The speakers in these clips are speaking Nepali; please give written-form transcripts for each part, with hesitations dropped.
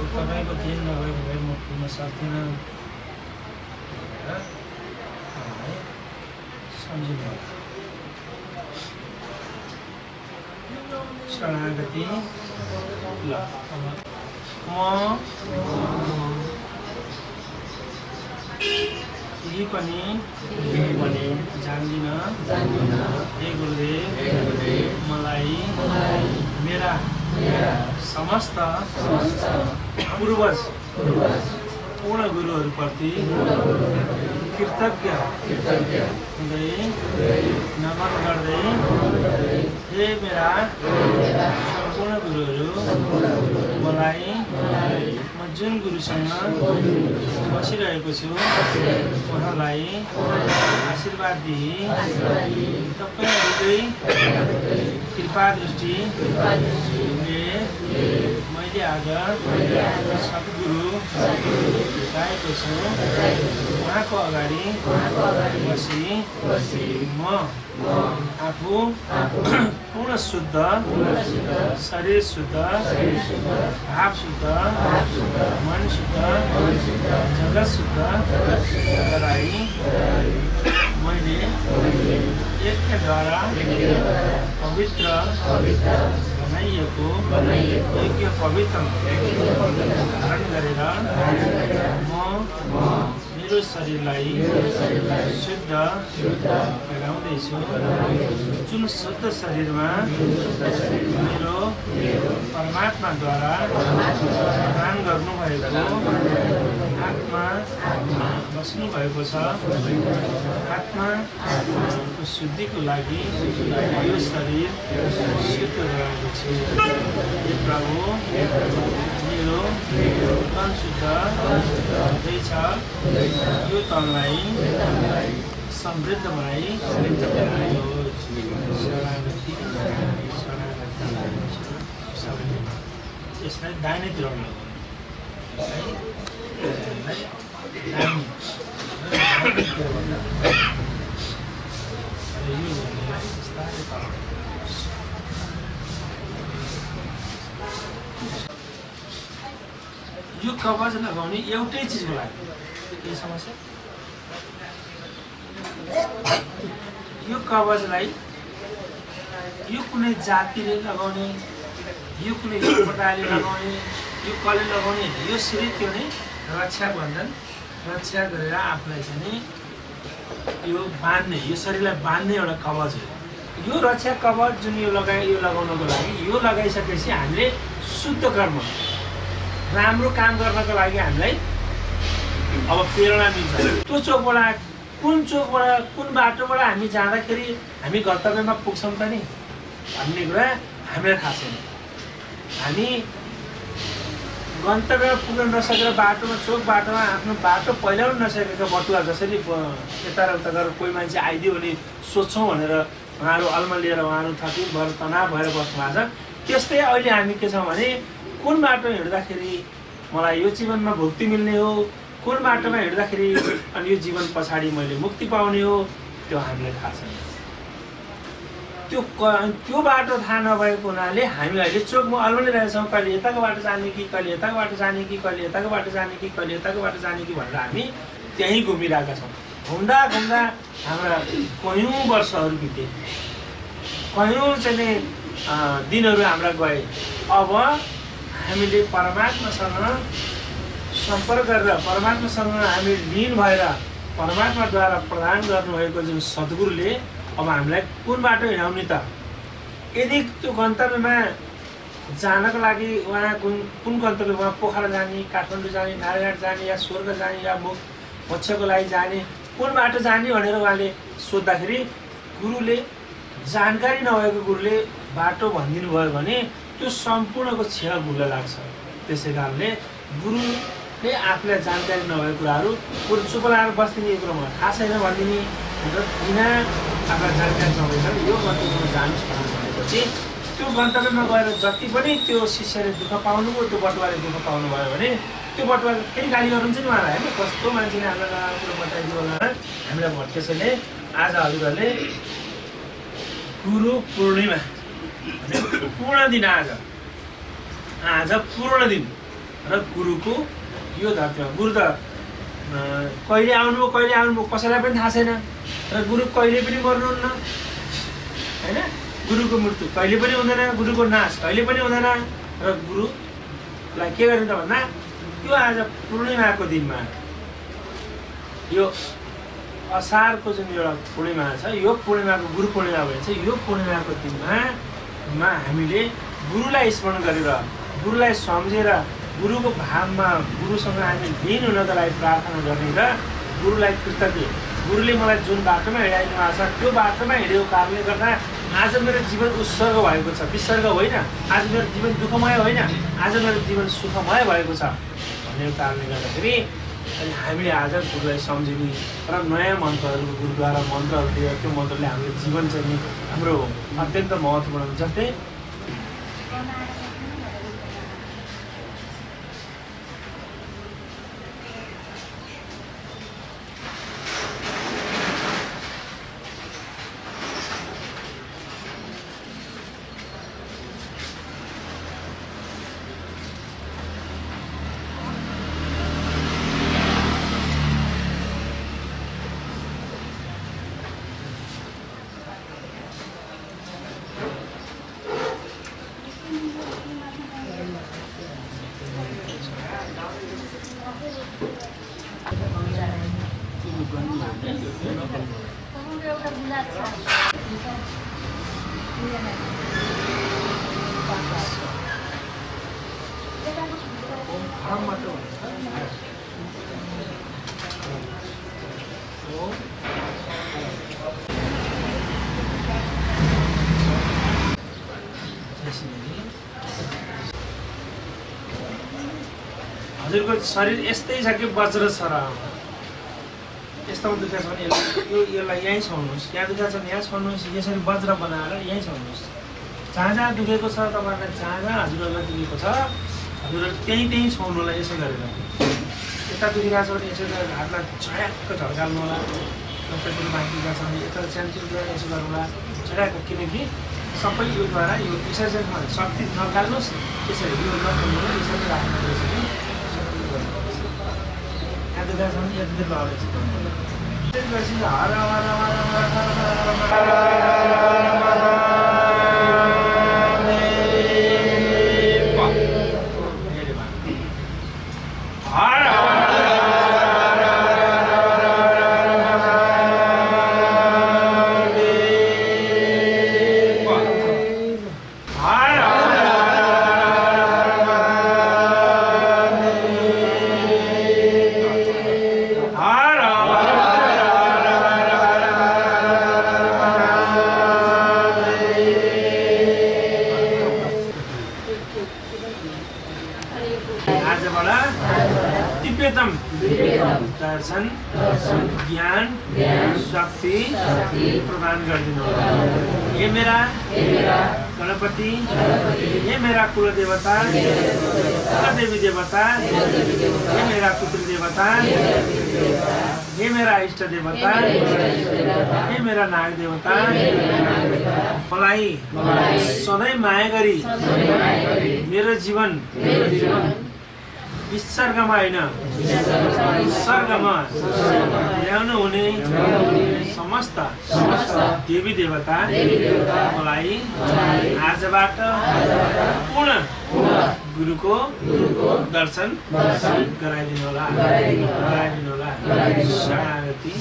तपाईँको केही नभएको भए म पुग्न सक्दिनँ सम्झिनु शरणागति ल केही पनि जान्दिनँ हे गुरुदेव मलाई मेरा समस्त पूर्वज पूर्ण गुरुहरूप्रति कृतज्ञ हुँदै नमन गर्दै हे मेरा सम्पूर्ण गुरुहरू मलाई म जुन गुरुसँग बसिरहेको छु उहाँलाई आशीर्वाद दिई तपाईहरुकै कृपा दृष्टिले मैले आज सद्गुरु भेटाएको छु उहाँको अगाडि बसी म आफू पूर्ण शुद्ध शरीर शुद्ध भाव शुद्ध मन शुद्ध जगत शुद्ध गराई मैले यज्ञद्वारा पवित्र बनाइएको यज्ञ पवित्र धारण गरेर म मेरो शरीरलाई शुद्ध गराउँदैछु जुन शुद्ध शरीरमा मेरो परमात्माद्वारा दान गर्नुभएको आत्मा बस्नु भएको छ आत्माको शुद्धिको लागि यो शरीर शुद्ध गराएको छु हे प्रभु मेरो तन शुद्ध हुँदैछ यो तनलाई समृद्ध बनाई शरणागति यसलाई दाहिनेतिर यो कवच लगाउने एउटै चीजको लागि के समस्या यो कवचलाई यो कुनै जातिले लगाउने यो कुनै सम्प्रदायले लगाउने यो कसले लगाउने यो सिर्फ त्यो नै रक्षा बन्धन रक्षा गरेर आफूलाई चाहिँ यो बाँध्ने यो शरीरलाई बाँध्ने एउटा कवच हो यो रक्षा कवच जुन यो लगाउनको लागि यो लगाइसकेपछि हामीले शुद्ध कर्म राम्रो काम गर्नको लागि हामीलाई अब प्रेरणा मिल्छ त्यो चोकबाट कुन बाटोबाट हामी जाँदाखेरि हामी गन्तव्यमा पुग्छौँ त नि भन्ने कुरा हामीलाई थाहा छैन हामी गन्तव्यमा पुग्न नसकेर बाटोमा चोक बाटोमा आफ्नो बाटो पहिलाउन नसकेको बटुवा जसरी यता र उता गरेर कोही मान्छे आइदियो भने सोध्छौँ भनेर उहाँहरू अल्मा लिएर उहाँहरू थकित भएर तनाव भएर बस्नु भएको छ त्यस्तै अहिले हामी के छौँ भने कुन बाटो हिँड्दाखेरि मलाई यो जीवनमा भुक्ति मिल्ने हो कुन बाटोमा हिँड्दाखेरि अनि यो जीवन पछाडि मैले मुक्ति पाउने हो त्यो हामीलाई थाहा छैन त्यो बाटो थाहा नभएको हुनाले हामी अहिले चोकमा अल्मलिरहेछौँ कहिले यताको बाटो जाने कि कहिले यताको बाटो जाने कि कहिले यताको बाटो जाने कि कहिले यताको बाटो जाने कि भनेर हामी त्यहीँ घुमिरहेका छौँ घुम्दा घुम्दा हाम्रा कयौँ वर्षहरू बिते कयौँ चाहिँ दिनहरू हाम्रा गए अब हामीले परमात्मासँग सम्पर्क गरेर परमात्मासँग हामी लीन भएर परमात्माद्वारा प्रदान गर्नुभएको जुन सद्गुरुले अब हामीलाई कुन बाटो हिँडाउने त यदि त्यो गन्तव्यमा जानको लागि उहाँ कुन गन्तव्य उहाँ पोखरा जाने काठमाडौँ जाने नारायण जाने या स्वर्ग जाने या मोक्षको लागि जाने कुन बाटो जाने भनेर उहाँले सोद्धाखेरि गुरुले जानकारी नभएको गुरुले बाटो भनिदिनु भयो भने त्यो सम्पूर्णको क्षय गुरुलाई लाग्छ त्यसै कारणले गुरुले आफूलाई जानकारी नभएको कुराहरू गुरु चुप लगाएर बस्दिने यो कुरो मलाई थाहा छैन भनिदिने बिना आफूलाई जानकारी छँदैछ यो गन्तव्यमा जानुहोस् भनेर भनेपछि त्यो गन्तव्यमा गएर जति पनि त्यो शिष्यले दुःख पाउनुभयो त्यो बटुवाले दुःख पाउनुभयो भने त्यो बटुवाले फेरि गाली गर्नुहुन्छ नि उहाँलाई होइन कस्तो मान्छेले हामीलाई कुरो बताइदियो होला हामीलाई त्यसैले आज हजुरहरूले गुरु पूर्णिमा पूर्ण दिन आज पूर्ण दिन र गुरुको यो धरतीमा गुरु त कहिले आउनुभयो कसैलाई पनि थाहा छैन र गुरु कहिले पनि मर्नुहुन्न होइन गुरुको मृत्यु कहिले पनि हुँदैन गुरुको नाश कहिले पनि हुँदैन र गुरुलाई के गरिन्छ भन्दा यो आज पूर्णिमाको दिनमा यो असारको जुन एउटा पूर्णिमा छ यो पूर्णिमाको गुरु पूर्णिमा भन्छ यो पूर्णिमाको दिनमा हामीले गुरुलाई स्मरण गरेर गुरुलाई सम्झेर गुरुको भावमा गुरुसँग हामी लीन हुनको लागि प्रार्थना गर्ने र गुरुलाई कृतज्ञ गुरुले मलाई जुन बाटोमा हिँडाइदिनु भएको छ त्यो बाटोमा हिँडेको कारणले गर्दा आज मेरो जीवन उत्सर्ग भएको छ विसर्ग होइन आज मेरो जीवन दुःखमय होइन आज मेरो जीवन सुखमय भएको छ भन्ने कारणले गर्दाखेरि अनि हामीले आज गुरुलाई सम्झिने र नयाँ मन्त्रहरू गुरुद्वारा मन्त्रहरू दिएर त्यो मन्त्रले हाम्रो जीवन चाहिँ हाम्रो अत्यन्त महत्त्वपूर्ण जस्तै हजुरको शरीर यस्तै छ कि वज्र छ र यस्तोमा दुखेको छ भने यसलाई यहीँ छोड्नुहोस् यहाँ दुखेको छ भने यहाँ छोड्नुहोस् यसरी वज्र बनाएर यहीँ छोड्नुहोस् जहाँ दुखेको छ तपाईँहरूलाई जहाँ हजुरहरूलाई दुखेको छ हजुरहरू त्यहीँ छोड्नु होला यसो गरेर यता दुखिरहेको छ भने यसो हातलाई झड्याक्क झड्काल्नु होला जस्तै कुरो बाँकिरहेको छ भने यता सानोतिर यसो गर्नु होला झड्याक्क किनकि सबै योद्वारा यो विसर्जनमा शक्ति नकाल्नुहोस् त्यसरी यो नखोल्नु यसरी राख्नु यसरी यहाँ दुखेको छ भने यति लगाउँदैछ हर दर्शन ज्ञान शक्ति प्रदान गरिदिनु हे मेरा गणपति हे मेरा कुल देवता देवी देवता हे मेरा पुत्री देवता हे मेरा इष्ट देवता हे मेरा नाग देवता मलाई सधैँ माया गरी मेरो जीवन विसर्गमा होइन उत्सर्गमा ल्याउनु हुने समस्त देवी देवता मलाई आजबाट पूर्ण गुरुको दर्शन गराइदिनु होला शरणागति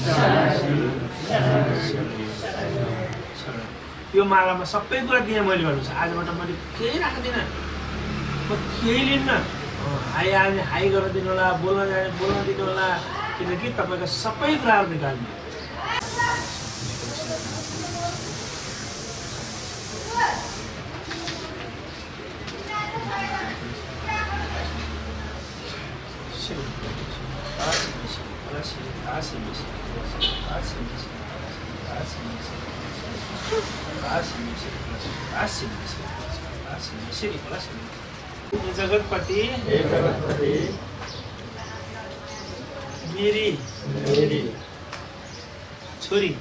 यो मालामा सबै कुरा दिएँ मैले भन्नुहोस् आजबाट मैले केही राख्दिनँ म केही लिन्न हाई आने हाई गर्न दिनु होला बोल्न जाने बोल्न दिनु होला किनकि तपाईँको सबै कुराहरू निकाल्नु जगतपति मेरी छोरी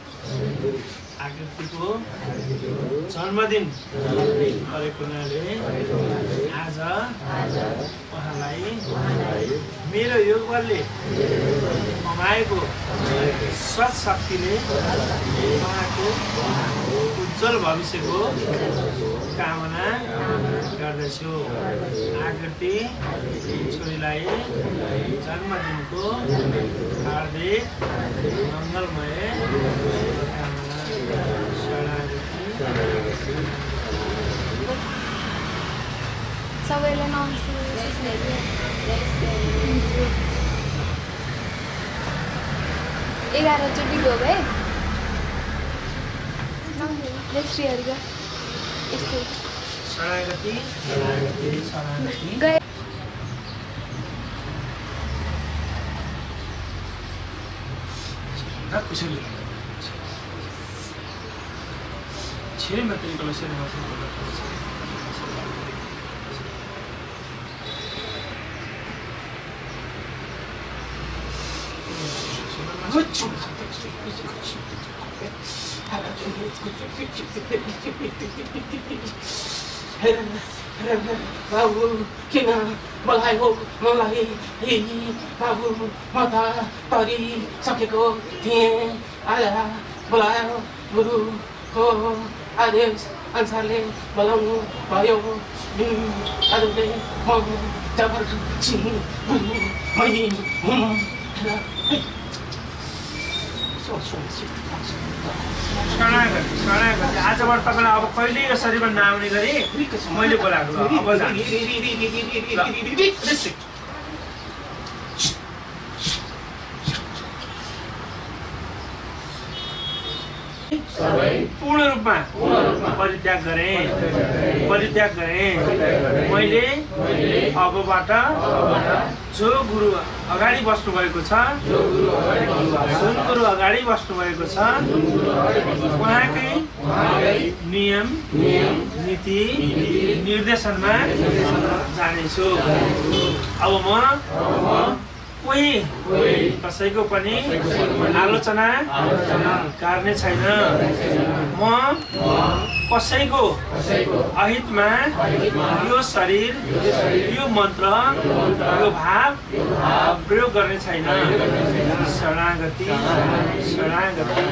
आकृतिको जन्मदिन गरेको हुनाले आज उहाँलाई मेरो योगबलले कमाएको सत्शक्तिले उहाँको उज्जवल भविष्यको कामना गर्दछु। आकृति छोरीलाई जन्मदिनको हार्दिक मङ्गलमय कामना। सबैलाई नमस्ते। 11 चोटि गयो भाइ नेक्स्ट इयरको यस्तै शरणागति गए कुशली छिरे मात्रै कलसेर बाबु किन मलाई हो मलाई बाबु म त तरिसकेको थिएँ आया बोलायो गुरु हो आदेश अनुसारले बोलाउनु भयो आजले म जबरजस्ती गुरु मै हुँ। शरणागति आजबाट तपाईँलाई अब कहिले यो शरीरमा नआउने गरी मैले बोलाएको अब पूर्ण रूपमा परित्याग गरेँ मैले अबबाट जो गुरु अगाडि बस्नु भएको छ जुन गुरु अगाडि बस्नु भएको छ उहाँकै नियम नीति निर्देशनमा जानेछु। अब म कोही कसैको पनि आलोचना गर्ने छैन। म कसैको अहितमा यो शरीर यो मन्त्र यो भाव प्रयोग गर्ने छैन। शरणागति शरणागति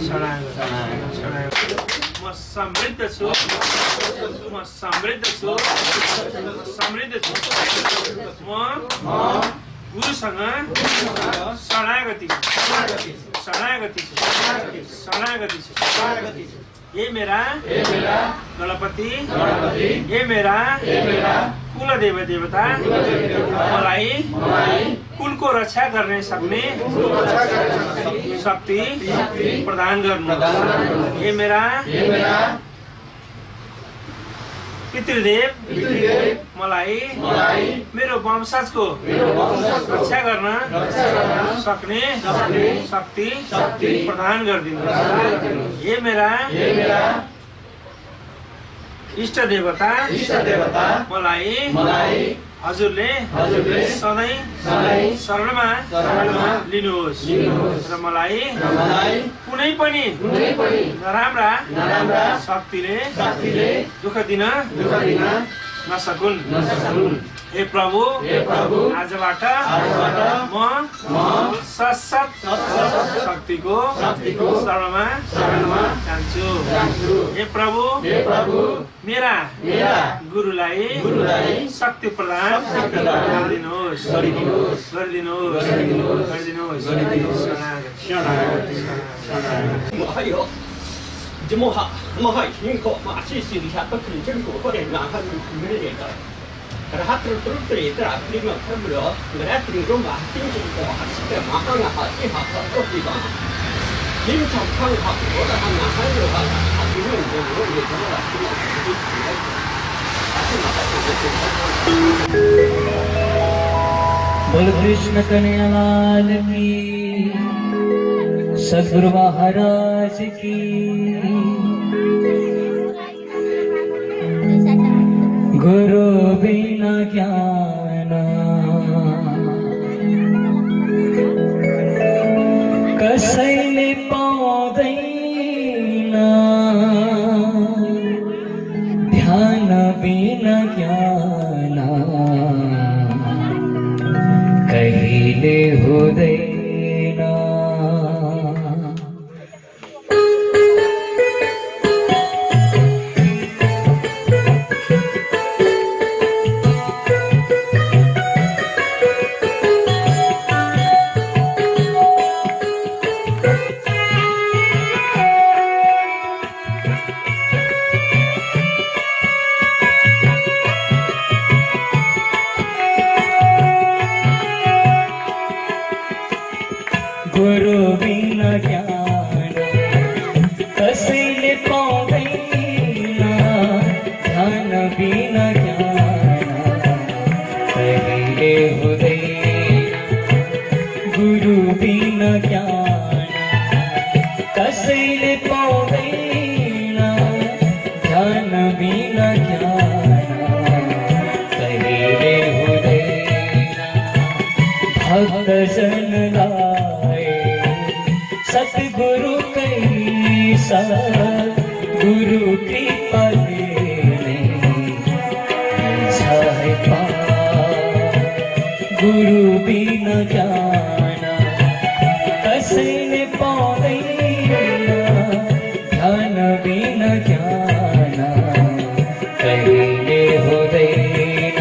शरणागति। म समृद्ध छु म गुरुसँग शरणागति ये मेरा गणपति ये मेरा कुल देवता मलाई कुलको रक्षा गर्ने सक्ने शक्ति प्रदान गर्नु। ये मेरा पितृदेव मलाई मेरो वंशजको रक्षा गर्न सक्ने शक्ति प्रदान गरिदिनु। ये मेरा इष्ट देवता मलाई हजुरले सधैँ शरणमा लिनुहोस् र मलाई कुनै पनि नराम्रा शक्तिले दुःख दिन नसकुन्। हे प्रभु आजबाट म सशक्त शक्तिको शरणमा जान्छु। हे प्रभु मेरा गुरुलाई शक्ति प्रदान गरिदिनुहोस्। बोल कृष्ण कन्हैया लाल की, सद्गुरु महाराज की। गुरु बिना ज्ञान कसैले पाउँदैन, ध्यान बिना ज्ञान कहिले हुँदैन। गुरु बिना ज्ञान कसैले पाउँदैन, ध्यान बिना ज्ञान कहिले हुँदैन। गुरु बिना ज्ञान कसैले पाउँदैन, ध्यान बिना ज्ञान कहिले हुँदैन। भक्तजनलाई सतगुरु कैसा गुरु कृपाले छाए पा। गुरु बिना ज्ञान कसैले पाउँदैन, ध्यान बिना ज्ञान कहिले हुँदैन।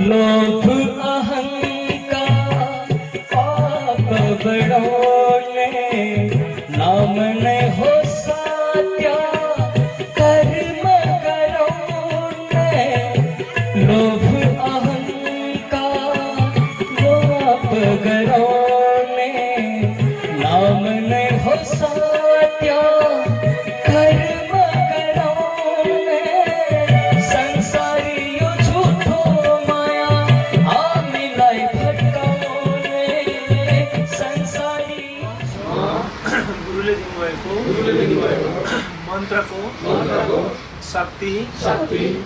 लोभ अहंकार पाप बड़ोने, नाम नहीं हो सत्य कर्म करोने। लोभ अहंकार पाप करोने, नाम नहीं हो सत्य कर्म करोने। संसारी यो झूठो माया हामीलाई भटकाउने। संसारी गुरुले दिनुभएको मन्त्रको शक्ति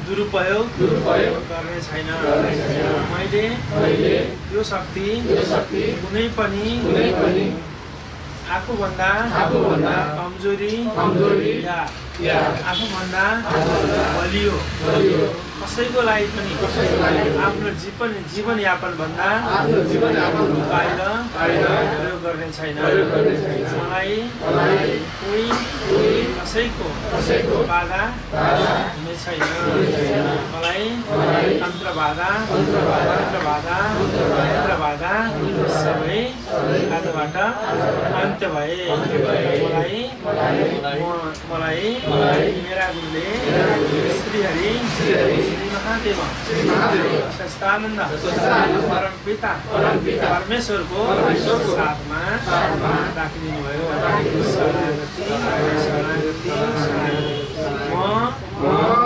दुरुपयोग गर्ने छैन। मैले यो शक्ति कुनै पनि आफूभन्दा कमजोरी या आफूभन्दा बलियो कसैको लागि पनि आफ्नो जीवनयापन भन्दा बाहिर प्रयोग गर्ने छैन। मलाई कोही कसैको बाधा हुने छैन। मलाई तन्त्र बाधा यन्त्र बाधा सबै आजबाट अन्त्य भए। मलाई मेरा गुरुले श्रीहरि श्री महादेव सच्चिदानन्द परम पिता परमेश्वरको साथमा राखिदिनु भयो। शरणागति म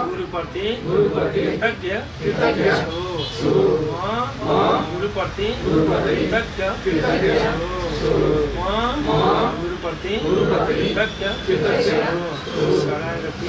गुरुप्रति कृतज्ञ छु। म गुरुप्रति कृतज्ञ छु। म गुरुप्रति कृतज्ञ छु। शरणागति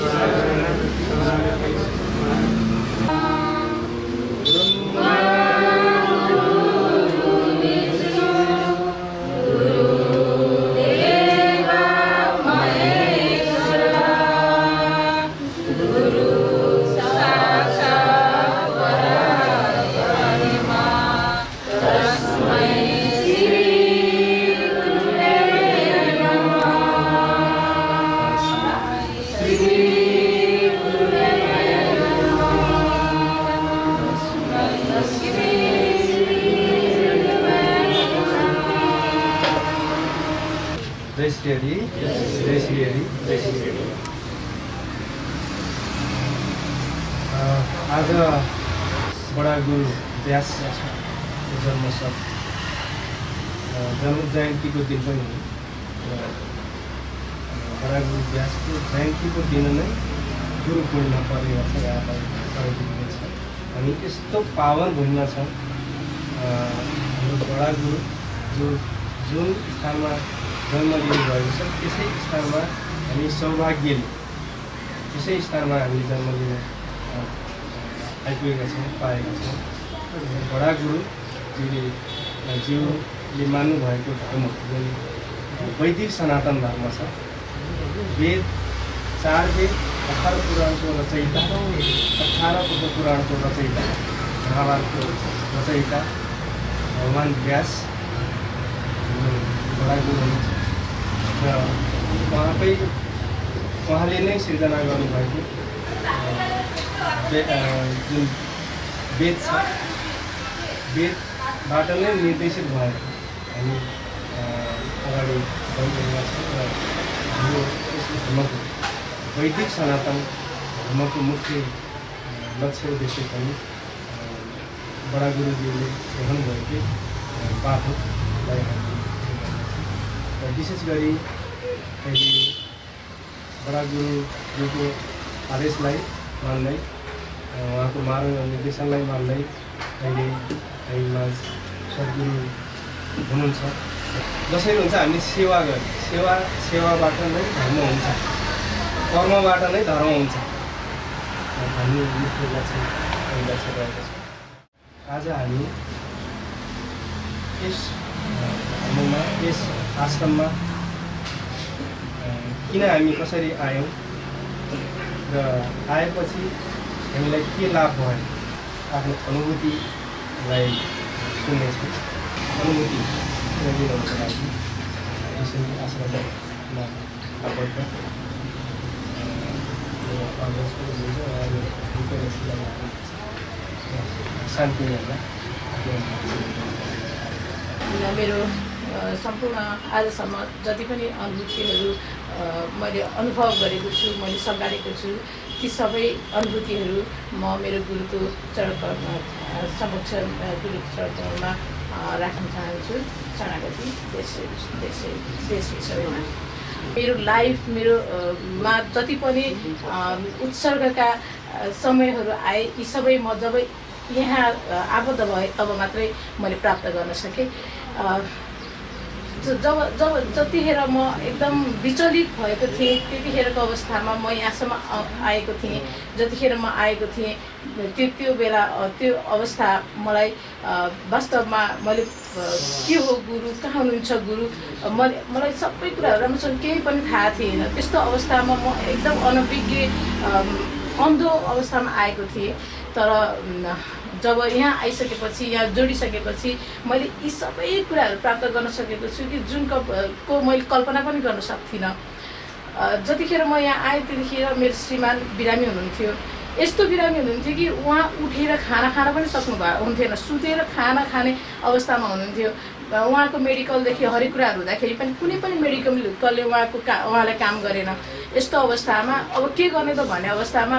आज बडा गुरु व्यास जन्म जयन्तीको दिन पनि हो। बडा गुरु व्यासको जयन्तीको दिन नै गुरु पूर्णिमा पर्ने गर्छ यहाँलाई सबैले छ। अनि यस्तो पावन भूमिमा छ हाम्रो बडा गुरु जुन स्थानमा जन्म लिनुभएको छ त्यसै स्थानमा हामी सौभाग्यले त्यसै स्थानमा हामी जन्म लिन आइपुगेका छौँ, पाएका छौँ। बडा गुरुजीले मान्नुभएको धर्म जुन वैदिक सनातन धर्म छ, वेद 4 वेद 18 पुराणको रचयिता, 18 पुराणको रचयिता, महाभारतको रचयिता भगवान व्यास बडा गुरु हुनुहुन्छ र उहाँले नै सिर्जना गर्नुभएको जुन वेद छ, वेदबाट नै निर्देशित भएर हामी अगाडि बढिरहेका छौँ र हाम्रो यस धर्मको वैदिक सनातन धर्मको मुख्य लक्ष्य उद्देश्य पनि बडा गुरुजीले ग्रहण गरेको बाटोलाई र विशेष गरी अहिले बडा गुरुजीको आदेशलाई मान्दै उहाँको निर्देशनलाई मान्दै अहिले हामीमा सद्गुरु हुनुहुन्छ। जसरी हुन्छ हामी सेवा गर्ने, सेवाबाट नै धर्म हुन्छ, कर्मबाट नै धर्म हुन्छ भन्ने मुख्य लक्ष्य रहेको छ। आज हामी यस धर्ममा, यस आश्रममा किन हामी कसरी आयौँ र आएपछि हामीलाई के लाभ भयो, आफ्नो अनुभूतिलाई सुन्नेछु। अनुभूति दिनको लागि यसरी आश्रममा आबद्ध शान्ति मेरो सम्पूर्ण आजसम्म जति पनि अनुभूतिहरू मैले अनुभव गरेको छु, मैले सघारेको छु, ती सबै अनुभूतिहरू म मेरो गुरुको चरणमा समक्ष गुरुको चरणमा राख्न चाहन्छु। शरणागति देश सबैमा मेरो लाइफ मा जति पनि उत्सर्गका समयहरू आए, यी सबै म जब यहाँ आबद्ध भएँ तब मात्रै मैले प्राप्त गर्न सकेँ। जतिखेर म एकदम विचलित भएको थिएँ त्यतिखेरको अवस्थामा म यहाँसम्म आएको थिएँ। जतिखेर म आएको थिएँ त्यो बेला त्यो अवस्था मलाई वास्तवमा मैले के हो गुरु, कहाँ हुनुहुन्छ गुरु, मलाई सबै कुराहरू राम्रोसँग केही पनि थाहा थिएन। त्यस्तो अवस्थामा म एकदम अनभिज्ञ अन्धो अवस्थामा आएको थिएँ। तर जब यहाँ आइसकेपछि, यहाँ जोडिसकेपछि मैले यी सबै कुराहरू प्राप्त गर्न सकेको छु कि जुनको मैले कल्पना पनि गर्न सक्थिनँ। जतिखेर म यहाँ आएँ त्यतिखेर मेरो श्रीमान बिरामी हुनुहुन्थ्यो। यस्तो बिरामी हुनुहुन्थ्यो कि उहाँ उठेर खाना खान पनि सक्नु हुन्थेन, सुतेर खाना खाने अवस्थामा हुनुहुन्थ्यो। उहाँको मेडिकलदेखि हरेक कुराहरू हुँदाखेरि पनि कुनै पनि मेडिकलले उहाँलाई काम गरेन। यस्तो अवस्थामा अब के गर्ने त भन्ने अवस्थामा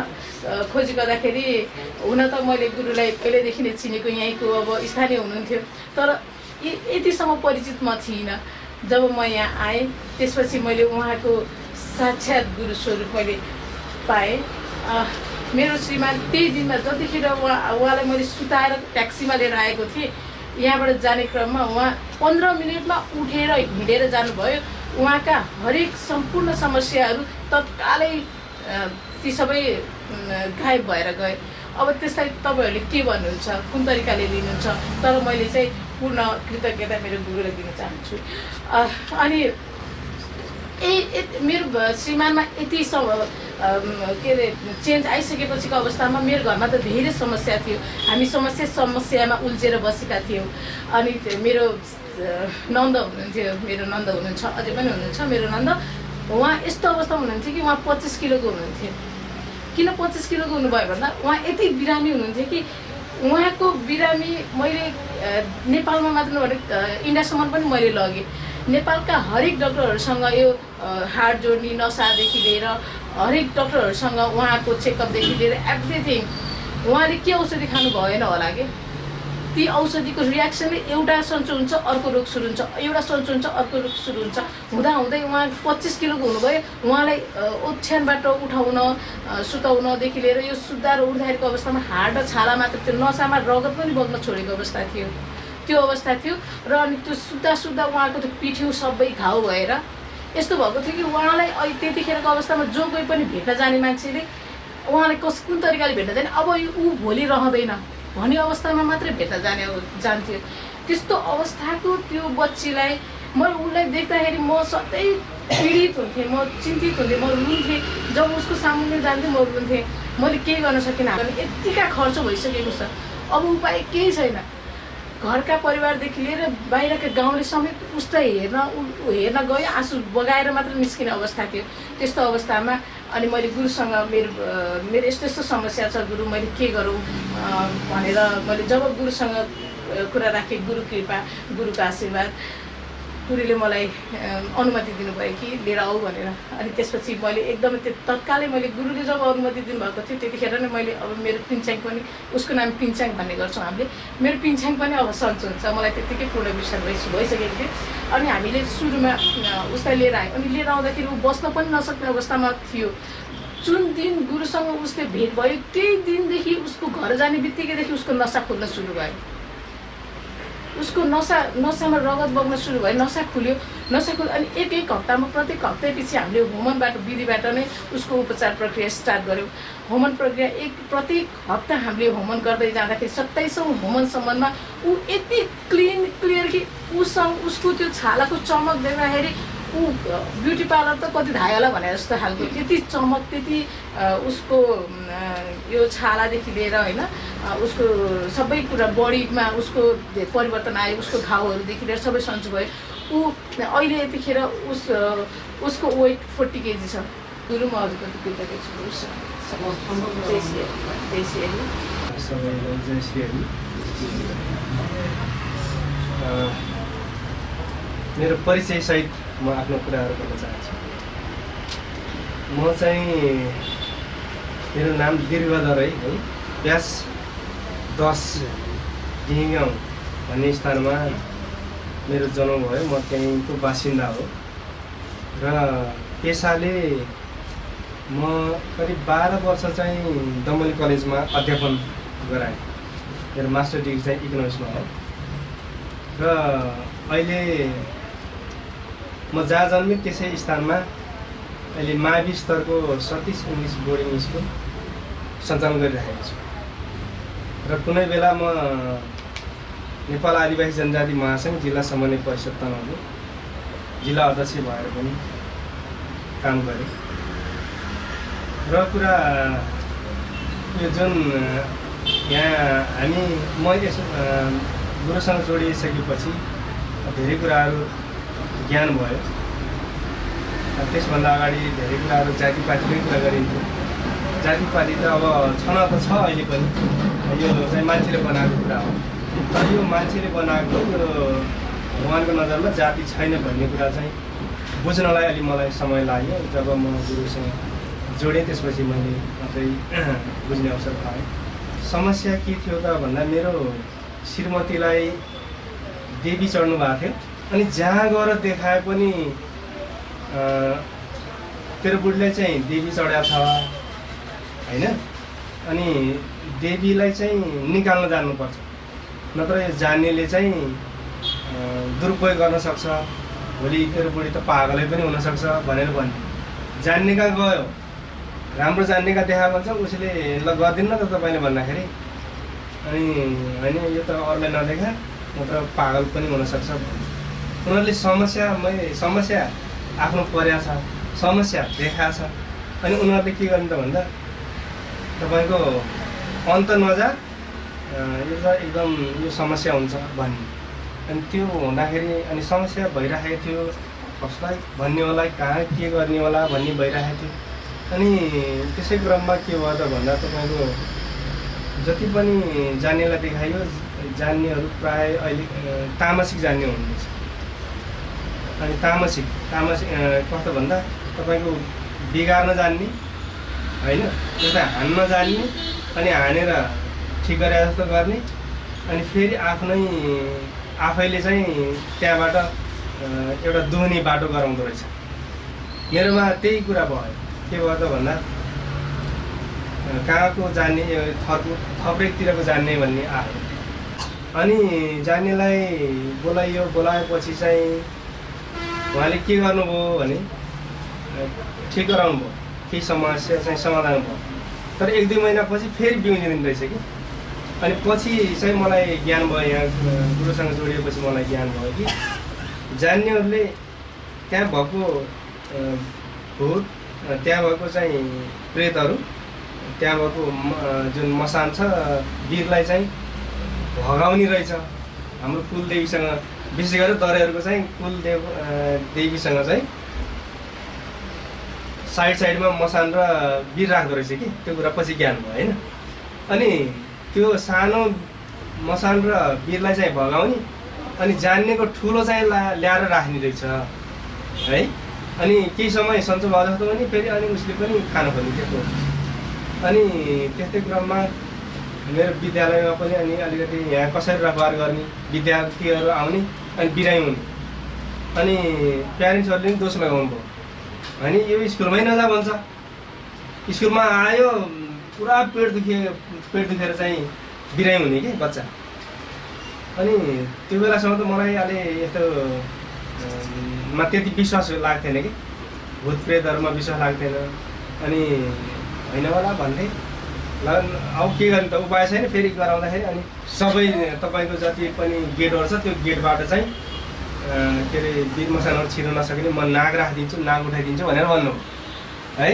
खोजी गर्दाखेरि हुन त मैले गुरुलाई पहिल्यैदेखि नै चिनेको, यहीँको अब स्थानीय हुनुहुन्थ्यो, तर यतिसम्म परिचित म थिइनँ। जब म यहाँ आएँ त्यसपछि मैले उहाँको साक्षात् गुरु स्वरूप मैले पाएँ। मेरो श्रीमान त्यही दिनमा जतिखेर उहाँलाई मैले सुताएर ट्याक्सीमा लिएर आएको थिएँ, यहाँबाट जाने क्रममा उहाँ 15 मिनटमा उठेर हिँडेर जानुभयो। उहाँका हरेक सम्पूर्ण समस्याहरू तत्कालै ती सबै गायब भएर गए। अब त्यसलाई तपाईँहरूले के भन्नुहुन्छ, कुन तरिकाले लिनुहुन्छ, तर मैले चाहिँ पूर्ण कृतज्ञता मेरो गुरुलाई दिन चाहन्छु। अनि मेरो श्रीमानमा यति के अरे चेन्ज आइसकेपछिको अवस्थामा मेरो घरमा त धेरै समस्या थियो। हामी समस्यामा उल्झेर बसेका थियौँ। अनि मेरो नन्द हुनुहुन्छ, अझै पनि हुनुहुन्छ मेरो नन्द। उहाँ यस्तो अवस्थामा हुनुहुन्थ्यो कि उहाँ 25 किलोको हुनुहुन्थ्यो। किन 25 किलोको हुनुभयो भन्दा उहाँ यति बिरामी हुनुहुन्थ्यो कि उहाँको बिरामी मैले नेपालमा मात्र नभएर इन्डियासम्म पनि मैले लगेँ। नेपालका हरेक डक्टरहरूसँग यो हार्ट जोड्ने नसादेखि लिएर हरेक डक्टरहरूसँग उहाँको चेकअपदेखि लिएर एभ्रिथिङ उहाँले के औषधि खानु भएन होला कि ती औषधिको रियाक्सनले एउटा सन्चो हुन्छ अर्को रोग सुरु हुन्छ, एउटा सन्चो हुन्छ अर्को रोग सुरु हुन्छ। हुँदाहुँदै उहाँ 25 किलोको हुनुभयो। उहाँलाई ओछ्यानबाट उठाउन सुताउनदेखि लिएर यो सुत्दा र उठ्दाखेरिको अवस्थामा हाड र छाला मात्र थियो, नसामा रगत पनि बग्न छोडेको अवस्था थियो, त्यो अवस्था थियो। र अनि त्यो सुत्दा सुत्दा उहाँको त्यो पिठ्यौ सबै घाउ भएर यस्तो भएको थियो कि उहाँलाई त्यतिखेरको अवस्थामा जो कोही पनि भेट्न जाने मान्छेले उहाँलाई कुन तरिकाले भेट्न जाने, अब ऊ भोलि रहँदैन भन्ने अवस्थामा मात्रै भेट्न जान्थ्यो। त्यस्तो अवस्थाको त्यो बच्चीलाई म उसलाई देख्दाखेरि म सधैँ पीडित हुन्थेँ, म चिन्तित हुन्थेँ, म रुन्थेँ। जब उसको सामुन्ने जान्थेँ म रुन्थेँ। मैले केही गर्न सकिनँ, यत्तिका खर्च भइसकेको छ, अब उपाय केही छैन। घरका परिवारदेखि लिएर बाहिरका गाउँले समेत उसलाई हेर्न गयो, आँसु बगाएर मात्र निस्किने अवस्था थियो। त्यस्तो अवस्थामा अनि मैले गुरुसँग मेरो यस्तो यस्तो समस्या छ गुरु, मैले के गरौँ भनेर मैले जब गुरुसँग कुरा राखेँ, गुरु कृपा गुरुको आशीर्वाद, गुरुले मलाई अनुमति दिनुभयो कि लिएर आऊ भनेर। अनि त्यसपछि मैले एकदमै त्यो तत्कालै मैले गुरुले जब अनुमति दिनुभएको थियो त्यतिखेर नै मैले अब मेरो पिन्छाङ पनि, उसको नाम पिन्छाङ भन्ने गर्छौँ हामीले, मेरो पिन्छाङ पनि अब सन्चो हुन्छ, मलाई त्यत्तिकै पूर्ण विश्वास भइसकेको थियो। अनि हामीले सुरुमा उसलाई लिएर आयौँ। अनि लिएर आउँदाखेरि ऊ बस्न पनि नसक्ने अवस्थामा थियो। जुन दिन गुरुसँग उसले भेट भयो त्यही दिनदेखि उसको घर जाने बित्तिकैदेखि उसको नसा खोल्न सुरु भयो। उसको नसामा रगत बग्न सुरु भयो, नसा खुल्यो। अनि एक हप्तामा प्रत्येक हप्ता पछि हामीले होमनबाट विधिबाट नै उसको उपचार प्रक्रिया स्टार्ट गऱ्यौँ। होमन प्रक्रिया प्रत्येक हप्ता हामीले होमन गर्दै जाँदाखेरि 27औं होमनसम्ममा ऊ यति क्लियर कि उसको त्यो छालाको चमक देख्दाखेरि ऊ ब्युटी पार्लर त कति धायो होला भने जस्तो खालको त्यति चमक, त्यति उसको यो छालादेखि लिएर होइन उसको सबै कुरा बडीमा उसको परिवर्तन आयो, उसको घाउहरूदेखि लिएर सबै सन्चो भयो। ऊ अहिले यतिखेर उसको वेट 40 केजी छ। गुरु म हजुरको कृतज्ञ छु। मेरो परिचय सहित म आफ्नो कुराहरू गर्न चाहन्छु। म चाहिँ मेरो नाम दीर्घधर है, व्यास 10 डिहिगाउँ भन्ने स्थानमा मेरो जन्म भयो। म त्यहीँको बासिन्दा हो र पेसाले म करिब 12 वर्ष चाहिँ दमली कलेजमा अध्यापन गराएँ। मेरो मास्टर डिग्री चाहिँ इकोनोमिक्समा हो र अहिले म जहाँ जन्मेँ त्यसै स्थानमा अहिले मावि स्तरको सतीश इङ्ग्लिस बोर्डिङ स्कुल सञ्चालन गरिरहेको छु। र कुनै बेला म नेपाल आदिवासी जनजाति महासङ्घ जिल्ला समन्वय परिषद तनहुँ जिल्ला अध्यक्ष भएर पनि काम गरेँ। र कुरा यो जुन यहाँ म यसो गुरुसँग जोडिसकेपछि धेरै कुराहरू ज्ञान भयो। त्यसभन्दा अगाडि धेरै कुराहरू जातिपातीकै कुरा गरिन्थ्यो। जातिपाती त अब छन त छ अहिले पनि, यो चाहिँ मान्छेले बनाएको कुरा हो। तर यो मान्छेले बनाएको यो भगवानको नजरमा जाति छैन भन्ने कुरा चाहिँ बुझ्नलाई अलि मलाई समय लाग्यो। जब म गुरुसँग जोडेँ त्यसपछि मैले मात्रै बुझ्ने अवसर पाएँ। समस्या के थियो त भन्दा मेरो श्रीमतीलाई देवी चढ्नु भएको थियो। अनि जहाँ गएर देखाए पनि तेरो बुढीलाई चाहिँ देवी चढाएको छ होइन, अनि देवीलाई चाहिँ निकाल्न जान्नुपर्छ, नत्र यो जान्नेले चाहिँ दुरुपयोग गर्न सक्छ, भोलि तेरो बुढी त पागलै पनि हुनसक्छ भनेर भन्यो। जान्ने कहाँ गयो, राम्रो जान्ने कहाँ देखाएको हुन्छ, उसले ल गर्दिन्न त तपाईँले भन्दाखेरि अनि होइन यो त अरूलाई नदेखा नत्र पागल पनि हुनसक्छ। उनीहरूले समस्या आफ्नो पर्या छ, समस्या देखा छ, अनि उनीहरूले के गर्ने त भन्दा तपाईँको अन्त नजा यो त एकदम यो समस्या हुन्छ भन्ने। अनि त्यो हुँदाखेरि अनि समस्या भइरहेको थियो, कसलाई भन्ने होला, कहाँ के गर्ने होला भन्ने भइरहेको थियो। अनि त्यसै क्रममा के भयो त भन्दा तपाईँको जति पनि जान्नेलाई देखायो, जान्नेहरू प्राय अहिले तामसिक जान्ने हुनुहुन्छ। अनि तामसिक कस्तो भन्दा तपाईँको बिगार्न जान्ने होइन, जस्तै हान्न जान्ने अनि हानेर ठिक गरे जस्तो गर्ने अनि फेरि आफैले चाहिँ त्यहाँबाट एउटा दोहोनी बाटो गराउँदो रहेछ। मेरोमा त्यही कुरा भयो। के भयो त भन्दा कहाँको जाने थप्रेकतिरको जान्ने भन्ने आयो। अनि जान्नेलाई बोलाएपछि चाहिँ उहाँले के गर्नुभयो भने ठिक गराउनु भयो, केही समस्या चाहिँ समाधान भयो। तर 1-2 महिनापछि फेरि बिउजिदिनु रहेछ कि। अनि पछि चाहिँ मलाई ज्ञान भयो, यहाँ गुरुसँग जोडिएपछि मलाई ज्ञान भयो कि जान्नेहरूले त्यहाँ भएको भूत, त्यहाँ भएको चाहिँ प्रेतहरू, त्यहाँ भएको जुन मसान छ वीरलाई चाहिँ भगाउने रहेछ। हाम्रो कुलदेवीसँग, विशेष गरेर दराईहरूको चाहिँ देवीसँग चाहिँ साइडमा मसान र वीर राख्दो रहेछ कि। त्यो कुरा पछि ज्ञान भयो होइन। अनि त्यो सानो मसान र वीरलाई चाहिँ भगाउने अनि जान्नेको ठुलो चाहिँ ल्याएर राख्ने रहेछ है। अनि केही समय सन्चो भयो जस्तो पनि फेरि अनि उसले पनि खानु खोज्ने त्यस्तो। अनि त्यस्तै क्रममा मेरो विद्यालयमा पनि अनि अलिकति यहाँ कसरी व्यवहार गर्ने, विद्यार्थीहरू आउने अनि बिरामी हुने। अनि प्यारेन्ट्सहरूले पनि दोष लगाउनु भयो। अनि यो स्कुलमै नजा भन्छ। स्कुलमा आयो पुरा पेट दुखेर चाहिँ बिरामी हुने कि बच्चा। अनि त्यो बेलासम्म त मलाई अलि यस्तो त्यति विश्वास लाग्थेन कि, भूत प्रेतहरूमा विश्वास लाग्थेन। अनि होइन होला भन्थे। ल अब के गर्ने त, उपाय छैन। फेरि गराउँदाखेरि अनि सबै तपाईँको जति पनि गेटहरू छ त्यो गेटबाट चाहिँ के अरे वीर मसानहरू छिर्न नसक्ने म नाग राखिदिन्छु, नाग उठाइदिन्छु भनेर भन्नु है।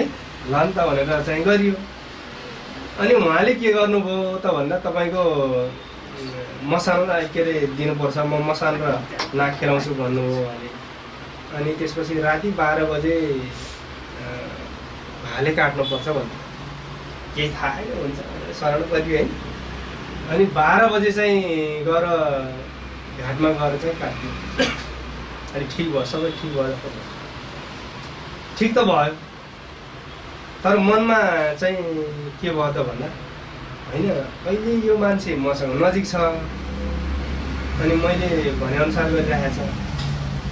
ल नि त भनेर चाहिँ गरियो। अनि उहाँले के गर्नुभयो त भन्दा तपाईँको मसानलाई के अरे दिनुपर्छ, म मसान र नाग खेलाउँछु भन्नुभयो उहाँले। अनि त्यसपछि राति 12 बजे भाले काट्नुपर्छ भन्नु। केही थाहा होइन, हुन्छ शरण परियो है। अनि 12 बजे चाहिँ गएर घाटमा गएर चाहिँ काट्यो। अनि ठिक भयो, सबै ठिक भयो जस्तो भयो। ठिक त भयो, तर मनमा चाहिँ के भयो त भन्दा होइन अहिले यो मान्छे मसँग नजिक छ अनि मैले भनेअनुसार गरिरहेको छ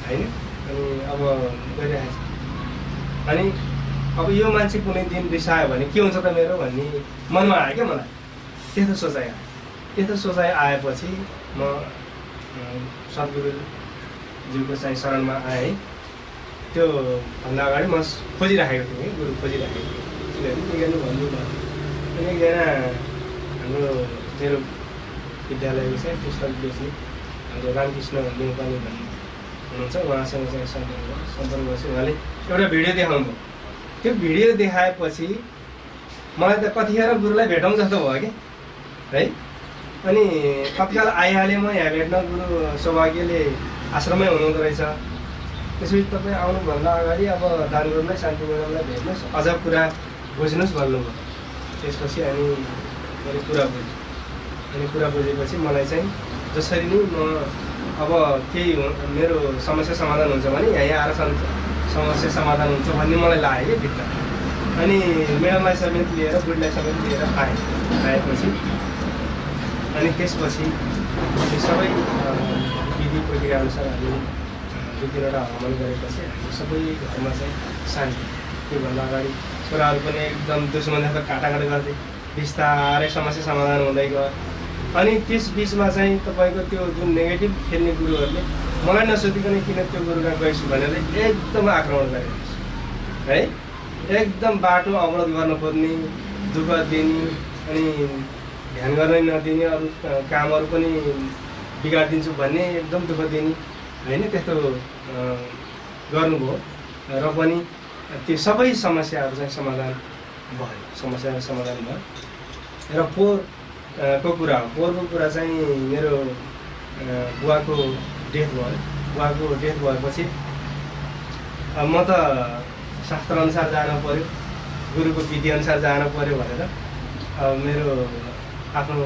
होइन। अनि अब गरिरहेको छ। अनि अब यो मान्छे कुनै दिन रिसायो भने के हुन्छ त मेरो भन्ने मनमा आयो क्या मलाई। त्यस्तो सोचाइ आयो। त्यस्तो सोचाइ आएपछि म सद्गुरुज्यूको चाहिँ शरणमा आएँ। त्यो भन्दा अगाडि म खोजिराखेको थिएँ, गुरु खोजिराखेको थिएँ। किनभने के गर्नु भन्नु भयो। अनि एकजना हाम्रो मेरो विद्यालयको चाहिँ पुस्तक बेच्ने हाम्रो रामकृष्ण नेपाली भन्ने हुनुहुन्छ, उहाँसँग चाहिँ सम्पर्क गर्छु। उहाँले एउटा भिडियो देखाउनु भयो। त्यो भिडियो देखाएपछि मलाई त कतिखेर गुरुलाई भेटौँ जस्तो भयो कि है। अनि तत्काल आइहालेँ म यहाँ भेट्न। गुरु सौभाग्यले आश्रममै हुनुहुँदो रहेछ। त्यसपछि तपाईँ आउनुभन्दा अगाडि अब दान गुरुलाई, शान्ति गुरुलाई भेट्नुहोस्, अझ कुरा बुझ्नुहोस् भन्नुभयो। त्यसपछि अनि मैले कुरा बुझेँ। अनि कुरा बुझेपछि मलाई चाहिँ जसरी नै म अब केही मेरो समस्या समाधान हुन्छ भने यहाँ आएर समस्या समाधान हुन्छ भन्ने मलाई लाग्यो कि भित्र। अनि मेडमलाई समेत लिएर, बुढीलाई समेत लिएर आएपछि अनि त्यसपछि त्यो सबै विधि प्रक्रियाअनुसार हामी 2-3वटा हवन गरेपछि हामी सबै घरमा चाहिँ शान्ति। त्योभन्दा अगाडि छोराहरू पनि एकदम दुश्मन जस्तो काटाकाट गर्थे। बिस्तारै समस्या समाधान हुँदै गयो। अनि त्यस बिचमा चाहिँ तपाईँको त्यो जुन नेगेटिभ खेल्ने गुरुहरूले मलाई नसोधिकन किन त्यो गुरुका गइस् भनेर एकदम आक्रमण गरेको है। एकदम बाटो अवरोध गर्न खोज्ने, दुःख दिने, अनि ध्यान गर्नै नदिने, अरू कामहरू पनि बिगाडिदिन्छु भन्ने एकदम दुःख दिने होइन। त्यस्तो गर्नुभयो र पनि त्यो सबै समस्याहरू चाहिँ समाधान भयो। समस्या समाधान भयो। र पोहोरको कुरा हो। पोहोरको कुरा चाहिँ मेरो बुवाको डेथ भयो। बुवाको डेथ भएपछि म त शास्त्रअनुसार जानु पऱ्यो, गुरुको विधिअनुसार जानु पऱ्यो भनेर मेरो आफ्नो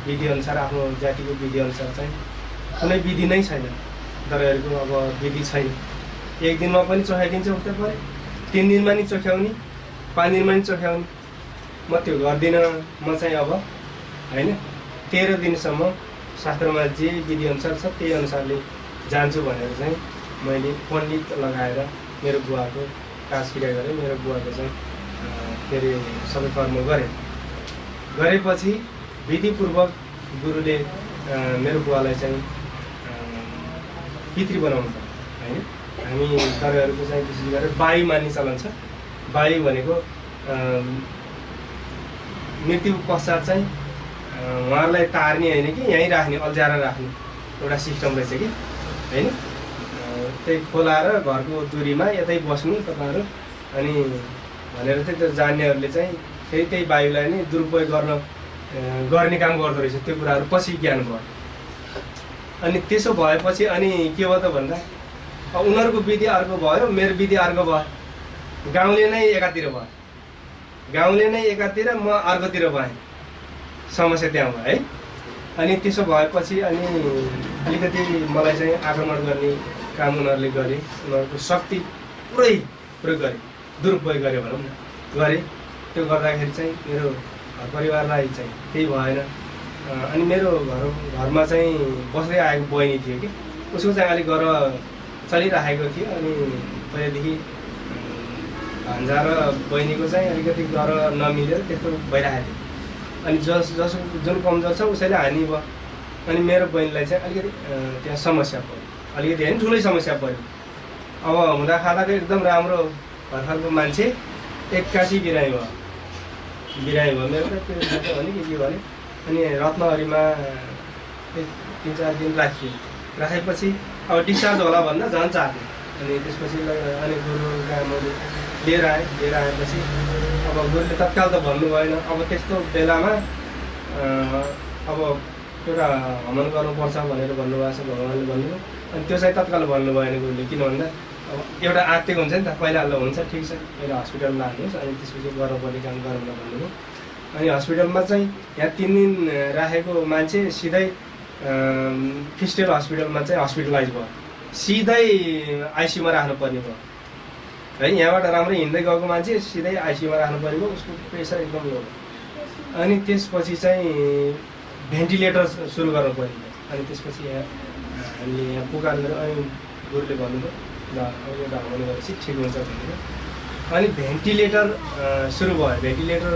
विधिअनुसार, आफ्नो जातिको विधिअनुसार चाहिँ कुनै विधि नै छैन। दराईहरूको अब विधि छैन। 1 दिनमा पनि चोखाइदिन्छ उता पऱ्यो, 3 दिनमा नि चोख्याउने, 5 दिनमा नि चोख्याउने। म त्यो गर्दिनँ, म चाहिँ अब होइन 13 दिनसम्म शास्त्रमा जे विधिअनुसार छ त्यही अनुसारले जान्छु भनेर चाहिँ मैले पण्डित लगाएर मेरो बुवाको काजक्रिया गरेँ। मेरो बुवाको चाहिँ के अरे सबै कर्म गरेपछि विधिपूर्वक गुरुले मेरो बुवालाई चाहिँ पितृ बनाउनु पर्यो होइन। हामी तपाईँहरूको चाहिँ विशेष गरेर बाई मान्ने चलन छ। बाई भनेको मृत्यु पश्चात चाहिँ उहाँहरूलाई तार्ने होइन कि यहीँ राख्ने, अल्झाएर राख्ने एउटा सिस्टम रहेछ कि होइन। त्यही खोलाएर घरको दुरीमा यतै बस्नु तपाईँहरू अनि भनेर चाहिँ त्यो जान्नेहरूले चाहिँ त्यही वायुलाई नै दुरुपयोग गर्ने काम गर्दो रहेछ। त्यो कुराहरू पछि ज्ञान भयो। अनि त्यसो भएपछि अनि के भयो त भन्दा उनीहरूको विधि अर्को भयो, मेरो विधि अर्को भयो। गाउँले नै एकातिर भयो, गाउँले नै एकातिर, म अर्कोतिर भएँ। समस्या त्यहाँ भयो है। अनि त्यसो भएपछि अनि अलिकति मलाई चाहिँ आक्रमण गर्ने काम उनीहरूले गरे। उनीहरूको शक्ति पुरै प्रयोग गरे, दुरुपयोग गरे भनौँ न, गरे। त्यो गर्दाखेरि चाहिँ मेरो घर परिवारलाई चाहिँ केही भएन। अनि मेरो घरमा चाहिँ बस्दै आएको बहिनी थियो कि उसको चाहिँ अलिक गर चलिराखेको थियो। अनि पहिलादेखि भान्जा र बहिनीको चाहिँ अलिकति गर नमिलेर त्यस्तो भइरहेको थियो। अनि जुन कमजोर छ उसैले हानि भयो। अनि मेरो बहिनीलाई चाहिँ अलिकति त्यहाँ समस्या पऱ्यो, अलिकति होइन ठुलै समस्या पऱ्यो। अब हुँदा खाँदाको एकदम राम्रो भर्खरको मान्छे एक्कासी बिरामी भयो मेरो त त्यो भने के भने। अनि रत्नहरीमा 3-4 दिन राखेपछि अब डिस्चार्ज होला भन्दा झन् चाहन्थेँ। अनि त्यसपछि अनि गुरुका मैले लिएर आएपछि अब गुरुले तत्काल त भन्नु भएन। अब त्यस्तो बेलामा अब एउटा हवन गर्नुपर्छ भनेर भन्नुभएको छ भगवान्ले भन्नुभयो। अनि त्यो चाहिँ तत्काल भन्नु भएन गुरुले, किन भन्दा अब एउटा आत्तिएको हुन्छ नि त। पहिला ल हुन्छ ठिक छ पहिला हस्पिटल लानुहोस् अनि त्यसपछि गर्नुपर्ने काम गरौँ न भन्नुभयो। अनि हस्पिटलमा चाहिँ यहाँ 3 दिन राखेको मान्छे सिधै फिस्टेल हस्पिटलमा चाहिँ हस्पिटलाइज भयो, सिधै आइसियुमा राख्नुपर्ने भयो है। यहाँबाट राम्रो हिँड्दै गएको मान्छे सिधै आइसियुमा राख्नुपर्ने भयो, उसको प्रेसर एकदम लो भयो। अनि त्यसपछि चाहिँ भेन्टिलेटर सुरु गर्नुपर्ने भयो। अनि त्यसपछि हामीले यहाँ पुकारेर अनि गुरुले भन्नुभयो ल एउटा हवन गरेपछि ठिक हुन्छ भनेर। अनि भेन्टिलेटर सुरु भयो। भेन्टिलेटर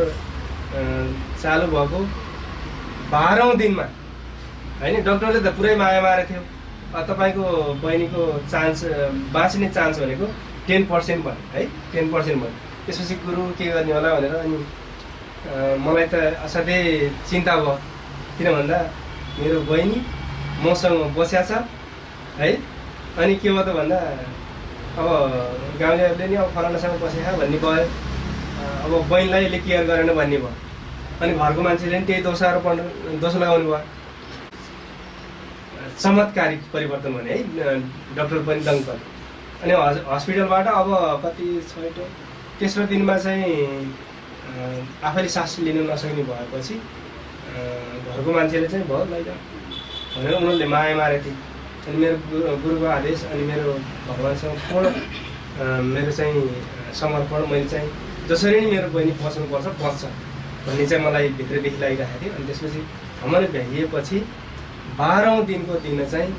चालु भएको 12औं दिनमा होइन डक्टरले त पुरै माया मारेको थियो। तपाईँको बहिनीको चान्स बाँच्ने चान्स भनेको 10% भयो है, 10% भयो। त्यसपछि गुरु के गर्ने होला भनेर अनि मलाई त असाध्यै चिन्ता भयो। किन भन्दा मेरो बहिनी मसँग बस्या छ है। अनि के भयो त भन्दा अब गाउँलेहरूले नि अब फलानासँग बसेका भन्ने भयो। अब बहिनीलाई यसले केयर गरेन भन्ने भयो। अनि घरको मान्छेले पनि त्यही दोष लगाउनु भयो। चमत्कारिक परिवर्तन भने है, डक्टर पनि दङ्ग पर्यो। अनि हस्पिटलबाट अब कति 6 तेस्रो दिनमा चाहिँ आफैले सास लिनु नसक्ने भएपछि घरको मान्छेले चाहिँ भयो लैजा भनेर उनीहरूले माया मारेको थिए। अनि मेरो गुरुको आदेश अनि मेरो भगवान्सँग पूर्ण मेरो चाहिँ समर्पण, मैले चाहिँ जसरी नै मेरो बहिनी बस्नुपर्छ बस्छ भन्ने चाहिँ मलाई भित्रदेखि लागिरहेको थियो। अनि त्यसपछि हामीले भ्याइएपछि 12औं दिनको दिन चाहिँ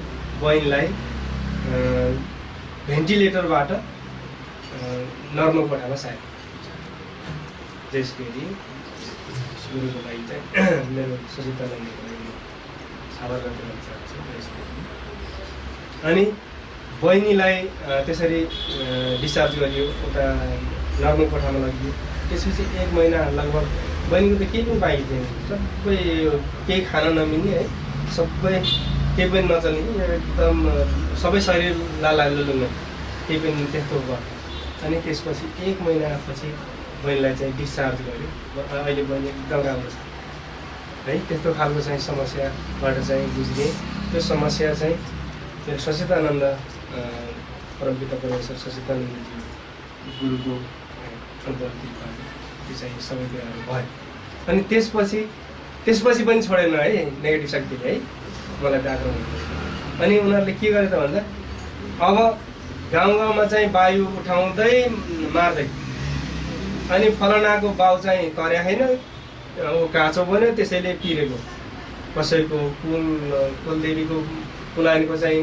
बहिनीलाई भेन्टिलेटरबाट नर्मल कोठामा सारे। त्यसपछि गुरुको लागि चाहिँ मेरो सचितानन्दको लागि साबर गर्न चाहन्छु। अनि बहिनीलाई त्यसरी डिस्चार्ज गरियो, उता नर्मल कोठामा लगियो। त्यसपछि 1 महिना लगभग बहिनीको त केही पनि बाँकी थिएन, सबै केही खान नमिल्ने है, सबै केही पनि नचल्ने, एकदम सबै शरीर लालुङ्ग, केही पनि त्यस्तो भयो। अनि त्यसपछि 1 महिनापछि बहिनीलाई चाहिँ डिस्चार्ज गर्यो। अहिले बहिनी एकदम राम्रो छ है। त्यस्तो खालको चाहिँ समस्याबाट चाहिँ बुझ्ने त्यो समस्या चाहिँ मेरो सचिदानन्द परमपिता परमेश्वर सचिदानन्दजी गुरुको अन्तर्गत त्यो चाहिँ सबै कुराहरू भयो। अनि त्यसपछि पनि छोडेन है नेगेटिभ शक्तिले है मलाई आक्रमण। अनि उनीहरूले के गरे त भन्दा अब गाउँमा चाहिँ वायु उठाउँदै मार्दै अनि फलानाको बाउ चाहिँ तर्या छैन, ऊ काँचो बन्यो त्यसैले पिरेको। कसैको कुलदेवीको कुलाइनको चाहिँ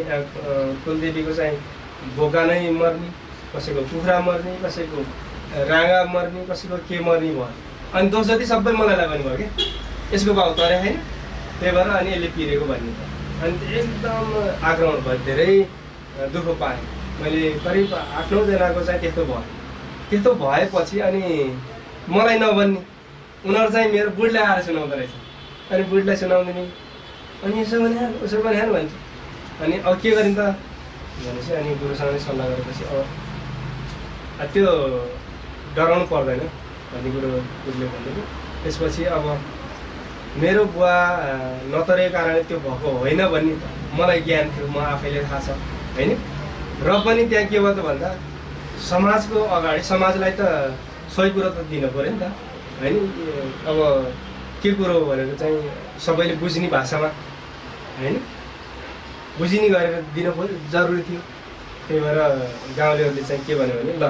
कुलदेवीको चाहिँ बोका नै मर्ने, कसैको कुखुरा मर्ने, कसैको राँगा मर्ने, कसैको के मर्ने भयो। अनि दोष जति सबै मलाई लाग्ने भयो कि यसको बाउ तर्या छैन, त्यही भएर अनि यसले पिरेको भन्ने भयो। अनि एकदम आक्रमण भयो, धेरै दुःख पाएँ मैले। करिब 8-9 जनाको चाहिँ त्यस्तो भयो। त्यस्तो भएपछि अनि मलाई नभन्ने उनीहरू चाहिँ मेरो बुढीलाई आएर सुनाउँदो रहेछ। अनि बुढीलाई सुनाउँदैन, अनि यसो भने उसो भने भन्छ। अनि अब के गरिन् त भनेपछि अनि गुरुसँग सल्लाह गरेपछि अब त्यो डराउनु पर्दैन भन्ने कुरो बुझ्यो भनेको। त्यसपछि अब मेरो बुवा नतरेको कारणले त्यो भएको होइन भन्ने मलाई ज्ञान थियो, म आफैले थाहा छ होइन। र पनि त्यहाँ के भयो त भन्दा समाजको अगाडि समाजलाई त सही कुरो त दिनु पऱ्यो नि त होइन। अब के कुरो भनेर चाहिँ सबैले बुझ्ने भाषामा होइन बुझिने गरेर दिनु जरुरी थियो। त्यही भएर गाउँलेहरूले चाहिँ के भन्यो भने ल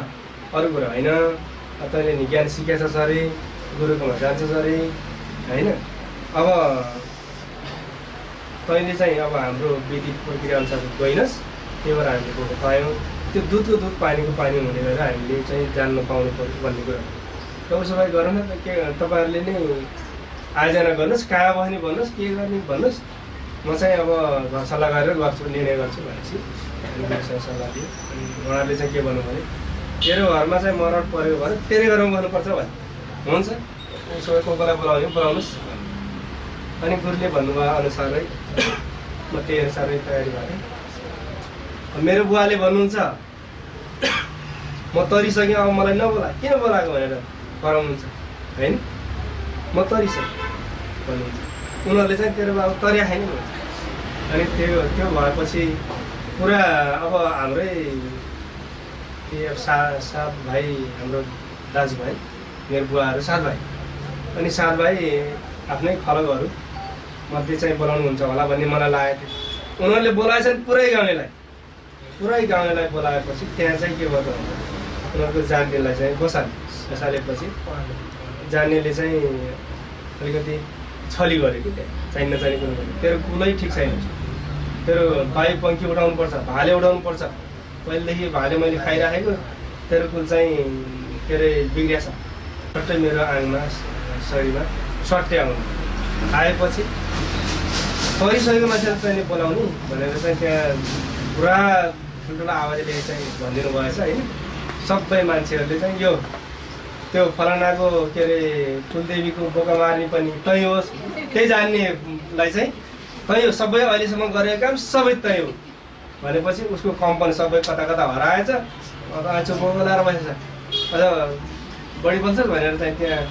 अरू कुरा होइन, तैँले नि ज्ञान सिकेछ अरे, गुरुकोमा जान्छस् अरे होइन, अब तैँले चाहिँ अब हाम्रो विधि प्रक्रिया अनुसार गइनस्, त्यही भएर हामीले दुध पायौँ। त्यो दुधको दुध पानीको पानी हुने गरेर हामीले चाहिँ जान्न पाउनु पर्यो भन्ने कुरा। र उसो भए गरौँ न त, के तपाईँहरूले नै आयोजना गर्नुहोस्, कहाँ बस्ने भन्नुहोस्, के गर्ने भन्नुहोस्, म चाहिँ अब घर सल्लाह गरेर गर्छु, निर्णय गर्छु भनेपछि गुरुसँग सल्लाह दियो। अनि उहाँहरूले चाहिँ के भन्नु भने तेरो घरमा चाहिँ मरड परेको भएर तेरै घरमा बस्नुपर्छ भने हुन्छ, उसो भए को कोलाई बोलाउने बोलाउनुहोस्। अनि गुरुले भन्नुभयो अनुसारै म त्यही अनुसारै तयारी गरेँ। मेरो बुवाले भन्नुहुन्छ म तरिसकेँ, अब मलाई नबोला, किन बोलाएको भनेर कराउनुहुन्छ होइन, म तरिसकेँ भन्नुहुन्छ। उनीहरूले चाहिँ तेरो बाबु तर्या छैन भन्छ। अनि त्यो भएपछि पुरा अब हाम्रै सात भाइ, हाम्रो दाजुभाइ, मेरो बुवाहरू 7 भाइ। अनि 7 भाइ आफ्नै खलकहरू मध्ये चाहिँ बोलाउनुहुन्छ होला भन्ने मलाई लागेको थियो। उनीहरूले बोलाएछन् पुरै गाउँलेलाई बोलाएपछि त्यहाँ चाहिँ के भयो त भन्दा उनीहरूको जान्नेलाई चाहिँ बसालेपछि जान्नेले चाहिँ अलिकति छली गर्यो कि त्यहाँ चाहिने नचाहिने कुरो गर्यो। तेरो कुलै ठिक छैन, तेरो बाई पङ्की उठाउनु पर्छ, भाले उठाउनु पर्छ, पहिलेदेखि भाले मैले खाइराखेको, तेरो कुल चाहिँ के अरे बिग्रिया छ। सट्टै मेरो आङमा शरीरमा सट्टै आएपछि परिसकेको मान्छेलाई तैँले बोलाउने भनेर चाहिँ त्यहाँ पुरा ठुल्ठुलो आवाजले चाहिँ भनिदिनु भएछ होइन। सबै मान्छेहरूले चाहिँ यो त्यो फलानाको के अरे कुलदेवीको बोका मार्ने पनि तै होस्, त्यही जान्नेलाई चाहिँ तै हो, सबै अहिलेसम्म गरेको काम सबै तै हो भनेपछि उसको कम्पनी सबै कता कता हराएछ। अब चुप लगाएर बसेछ, अझ बढी बल्छ भनेर चाहिँ त्यहाँ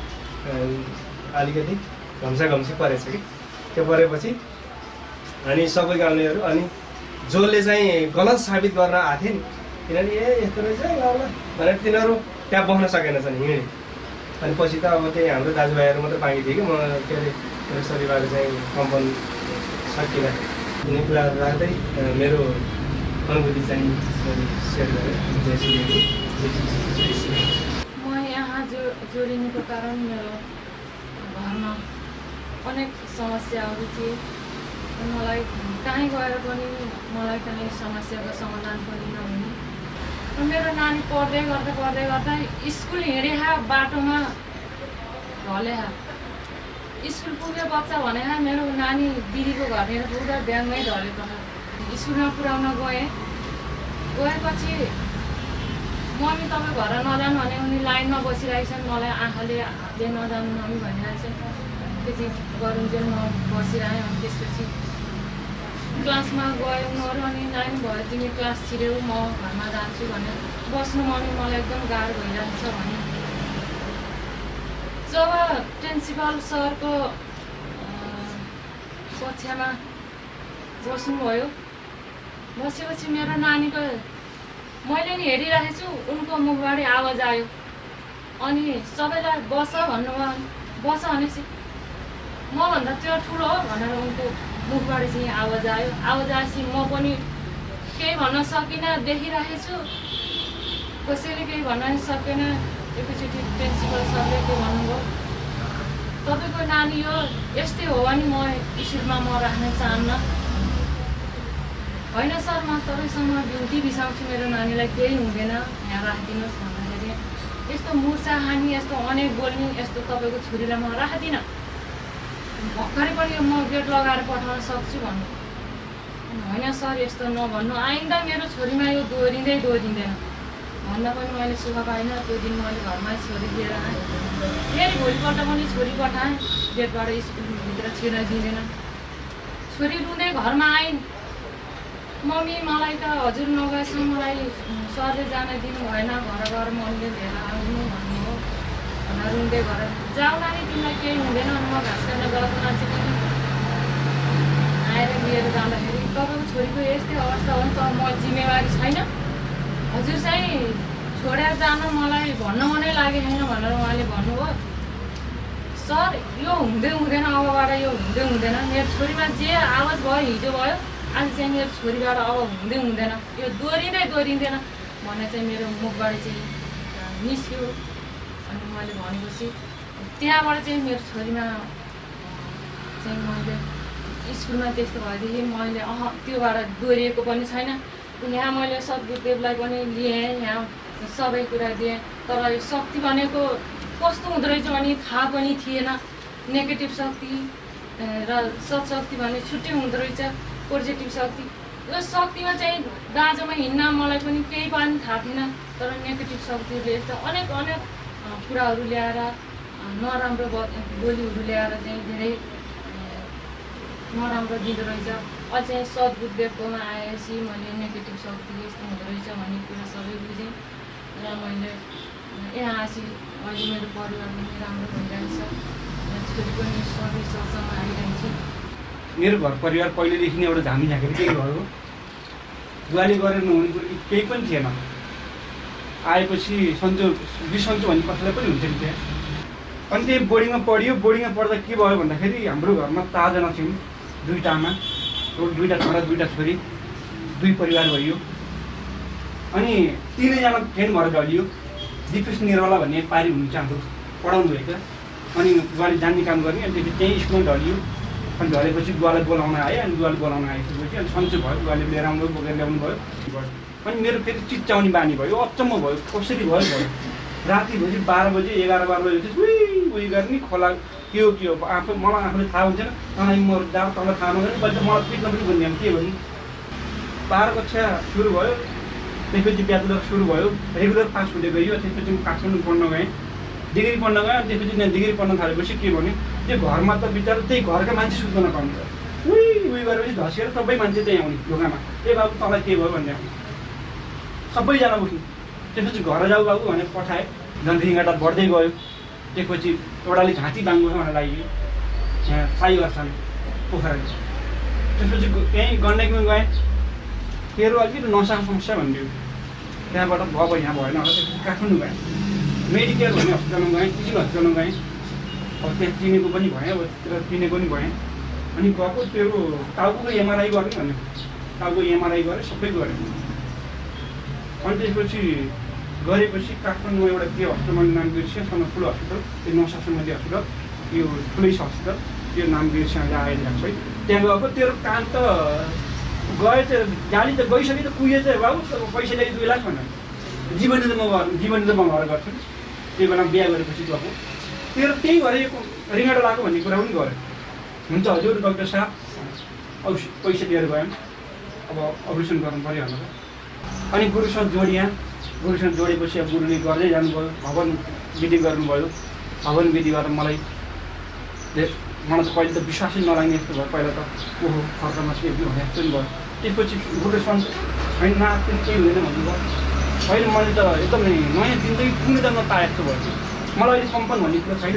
अलिकति घम्सी परेछ कि। त्यो परेपछि अनि सबै गाउँलेहरू अनि जसले चाहिँ गलत साबित गर्न आएको थियो नि, किनभने यस्तो रहेछ ल भनेर तिनीहरू त्यहाँ बस्न सकेनछन्, हिँडे। अनि पछि त अब त्यही हाम्रो दाजुभाइहरू मात्रै बाँकी थियो कि म के अरे मेरो शरीरबाट चाहिँ कम्पन सकिँदा कुनै कुराहरू राख्दै मेरो अनुभूति चाहिँ सेयर गरेँ। म यहाँ जोडिनुको कारण मेरो घरमा अनेक समस्याहरू थिए। मलाई कहीँ गएर पनि मलाई कुनै समस्याको समाधान पनि नहुने। मेरो नानी पढ्दै गर्दा स्कुल हिँडे बाटोमा ढले स्कुल पुग्यो बच्चा भने मेरो नानी दिदीको घरनिर पुग्दा ब्याङ्कमै ढलेको स्कुलमा पुर्याउन गएपछि मम्मी तपाईँ घर नजानु भने उनी लाइनमा बसिरहेछन्, मलाई आँखाले हातले नजानु मम्मी भनिरहेछन्। त्यति गरुन्जेल म बसिरहेँ। अनि त्यसपछि क्लासमा गयो उनीहरू, अनि नानी भयो तिमी क्लास छिर्यौ म घरमा जान्छु भनेर बस्नु मम्मी मलाई एकदम गाह्रो भइरहेछ भने जब प्रिन्सिपल सरको कक्षामा बस्नुभयो, बसेपछि मेरो नानीको मैले नि हेरिरहेको छु, उनको मुखबाट आवाज आयो। अनि सबैलाई बस भन्नुभयो, बस भनेपछि मभन्दा त्यो ठुलो हो भनेर उनको मुखबाट चाहिँ आवाज आयो। आवाज आएपछि म पनि केही भन्न सकिनँ, देखिरहेको छु, कसैले केही भन्न सकेन। एकैचोटि प्रिन्सिपल सरले के भन्नुभयो तपाईँको नानी यो यस्तै हो भने म स्कुलमा म राख्न चाहन्न। होइन सर म तपाईँसँग बिन्ती बिसाउँछु मेरो नानीलाई केही हुँदैन यहाँ राखिदिनुहोस् भन्दाखेरि यस्तो मुर्चा खाने यस्तो अनेक बोल्ने यस्तो तपाईँको छोरीलाई म राख्दिनँ भर्खरै पनि म गेट लगाएर पठाउन सक्छु भन्नु। होइन सर यस्तो नभन्नु आइन्दा मेरो छोरीमा यो दोहोरिँदैन भन्दा पनि मैले सुख पाइनँ। त्यो दिन मैले घरमा छोरी लिएर आएँ फेरि भोलिपल्ट पनि छोरी पठाएँ गेटबाट स्कुलभित्र छिर्न दिँदैन। छोरी रुँदै घरमा आइन् मम्मी मलाई त हजुर नगएसम्म मलाई सरले जान दिनु भएन घर गएर मम्मीले लिएर आउनु भन्नुभयो भनेर रुँदै घर जाऊ नानी तिमीलाई केही हुँदैन म घाँस काट्न गएको मान्छे पनि आएर लिएर जाँदाखेरि तपाईँको छोरीको यस्तै अवस्था हो नि त म जिम्मेवारी छैन हजुर चाहिँ छोडेर जान मलाई भन्न मनै लागेको छैन भनेर उहाँले भन्नुभयो। सर यो हुँदैन अबबाट यो हुँदैन मेरो छोरीमा जे आवाज भयो हिजो भयो आज चाहिँ मेरो छोरीबाट अब हुँदैन यो दोहोरिँदैन भन्ने चाहिँ मेरो मुखबाट चाहिँ निस्क्यो। अनि मैले भनेपछि त्यहाँबाट चाहिँ मेरो छोरीमा चाहिँ मैले स्कुलमा त्यस्तो भएदेखि मैले त्योबाट दोहोरिएको पनि छैन। यहाँ मैले सद्गुरुदेवलाई पनि लिएँ यहाँ सबै कुरा दिएँ तर यो शक्ति भनेको कस्तो हुँदो रहेछ भने थाहा पनि थिएन। नेगेटिभ शक्ति र सत्शक्ति भने छुट्टै हुँदो रहेछ पोजिटिभ शक्ति। यो शक्तिमा चाहिँ दाँजोमा हिँड्न मलाई पनि केही पनि थाहा थिएन तर नेगेटिभ शक्तिले यस्तो अनेक कुराहरू ल्याएर नराम्रो बोलीहरू ल्याएर चाहिँ धेरै नराम्रो दिँदो रहेछ। अझै सद्गुरुदेवकोमा आएपछि मैले नेगेटिभ शक्ति यस्तो हुँदो रहेछ भन्ने कुरा सबै बुझेँ र मैले यहाँ आएपछि अहिले मेरो परिवार पनि राम्रो भइरहेछ छोरी पनि सबै सत्सङ्ग आइरहेछ। मेरो घर परिवार पहिलेदेखि नै एउटा झामी झाँकेर केही भयो दुवाली गरेर नहुने कुरो केही पनि थिएन। आएपछि सन्चो बिसन्चो भन्ने कसैलाई पनि हुन्छ नि त्यहाँ। अनि त्यही बोर्डिङमा पढ्दा के भयो भन्दाखेरि हाम्रो घरमा 4 जना थियौँ 2 आमा 2 छोरा 2 छोरी 2 परिवार भयो। अनि 3 जना फेन भएर ढलियो। दिपेश निर्वाला भन्ने पारी हुनुहुन्छ हाम्रो पढाउनु भएको अनि बुवाले जान्ने काम गर्ने अनि त्यही स्कुलमा ढलियो। अनि ढलेपछि बुवालाई बोलाउन आयो अनि बुवाले बोलाउन आएपछि अनि सन्चो भयो बुवाले लिएर आउनु बोकेर ल्याउनु भयो। अनि मेरो फेरि चिच्याउने बानी भयो अचम्म भयो कसरी भयो राति भएपछि 12 बजे 11-12 बजे उही गर्ने खोला के हो मलाई आफूले थाहा हुन्थेन अनि म जाऊ तल थाहा नगर्ने बल्ल मलाई पिट्न पनि भन्ने के भन्नु। 12 कक्षा सुरु भयो त्यसपछि ब्याचलर सुरु भयो रेगुलर पास हुँदै गयो। त्यसपछि म काठमाडौँ पढ्न गएँ डिग्री पढ्न गएँ। त्यसपछि डिग्री पढ्न थालेपछि के भने त्यो घरमा त बिचरा त्यही घरका मान्छे सुत्न नपाउँछ उही गरेपछि धसेर सबै मान्छे त्यही आउने ढोकामा ए बाबु तँलाई के भयो भन्ने सबैजना उठ्नु। त्यसपछि घर जाऊ बाबु भनेर पठाएँ जनसङ्ख्या बढ्दै गयो। त्यसपछि एउटाले घाँटी बाङ्गो भनेर लाग्यो यहाँ साईवासन पोखरा। त्यसपछि त्यहीँ गण्डकीमा गएँ तेरो अलिकति नसाको समस्या भनिदियो त्यहाँबाट अब यहाँ भएन होला। त्यसपछि काठमाडौँ गएँ मेडिकेयर भन्ने हस्पिटलमा गएँ टिचिङ हस्पिटलमा गएँ अब त्यहाँ चिनेको पनि भएँ अब त्यो चिनेको पनि भएँ। अनि गएको तेरो टाउको एमआरआई गर्ने भन्यो टाउको एमआरआई गरेँ सबै गरेँ। अनि त्यसपछि गरेपछि काठमाडौँमा एउटा के हस्पिटलमा नाम बिर्सिएसँग ठुलो हस्पिटल त्यो नसा सम्बन्धी हस्पिटल यो ठुलै हस्पिटल त्यो नाम बिर्सिएर आइरहेको छ। त्यहाँ गएको तेरो काम त गयो त्यो गाडी त गइसक्यो त कुहियो चाहिँ बाबु पैसा ल्याइ 2 लाख भनेर जीवनी त म घर गर्छु त्यो बेला बिहा गरेपछि गएको तेरो त्यही गरेको रिङ्गड लगाएको भन्ने कुरा पनि गऱ्यो। हुन्छ हजुर डाक्टर साहब पैसा लिएर गयौँ अब अपरेसन गर्नु पऱ्यो भनेर। अनि गुरुसँग जोडेपछि अब गुरुले गर्दै जानुभयो भवन विधि गर्नुभयो। भवन विधि गरेर मलाई त पहिले त विश्वासै नलाग्ने जस्तो भयो। पहिला त ओहो खर्चमा के भने जस्तो नि भयो। त्यसपछि गुरुसँग होइन नाति केही हुँदैन भन्नुभयो। अहिले मैले त एकदमै नयाँ जिन्दगी पुग्ने त नपाए जस्तो भयो। मलाई अहिले कम्पन भन्ने कुरो छैन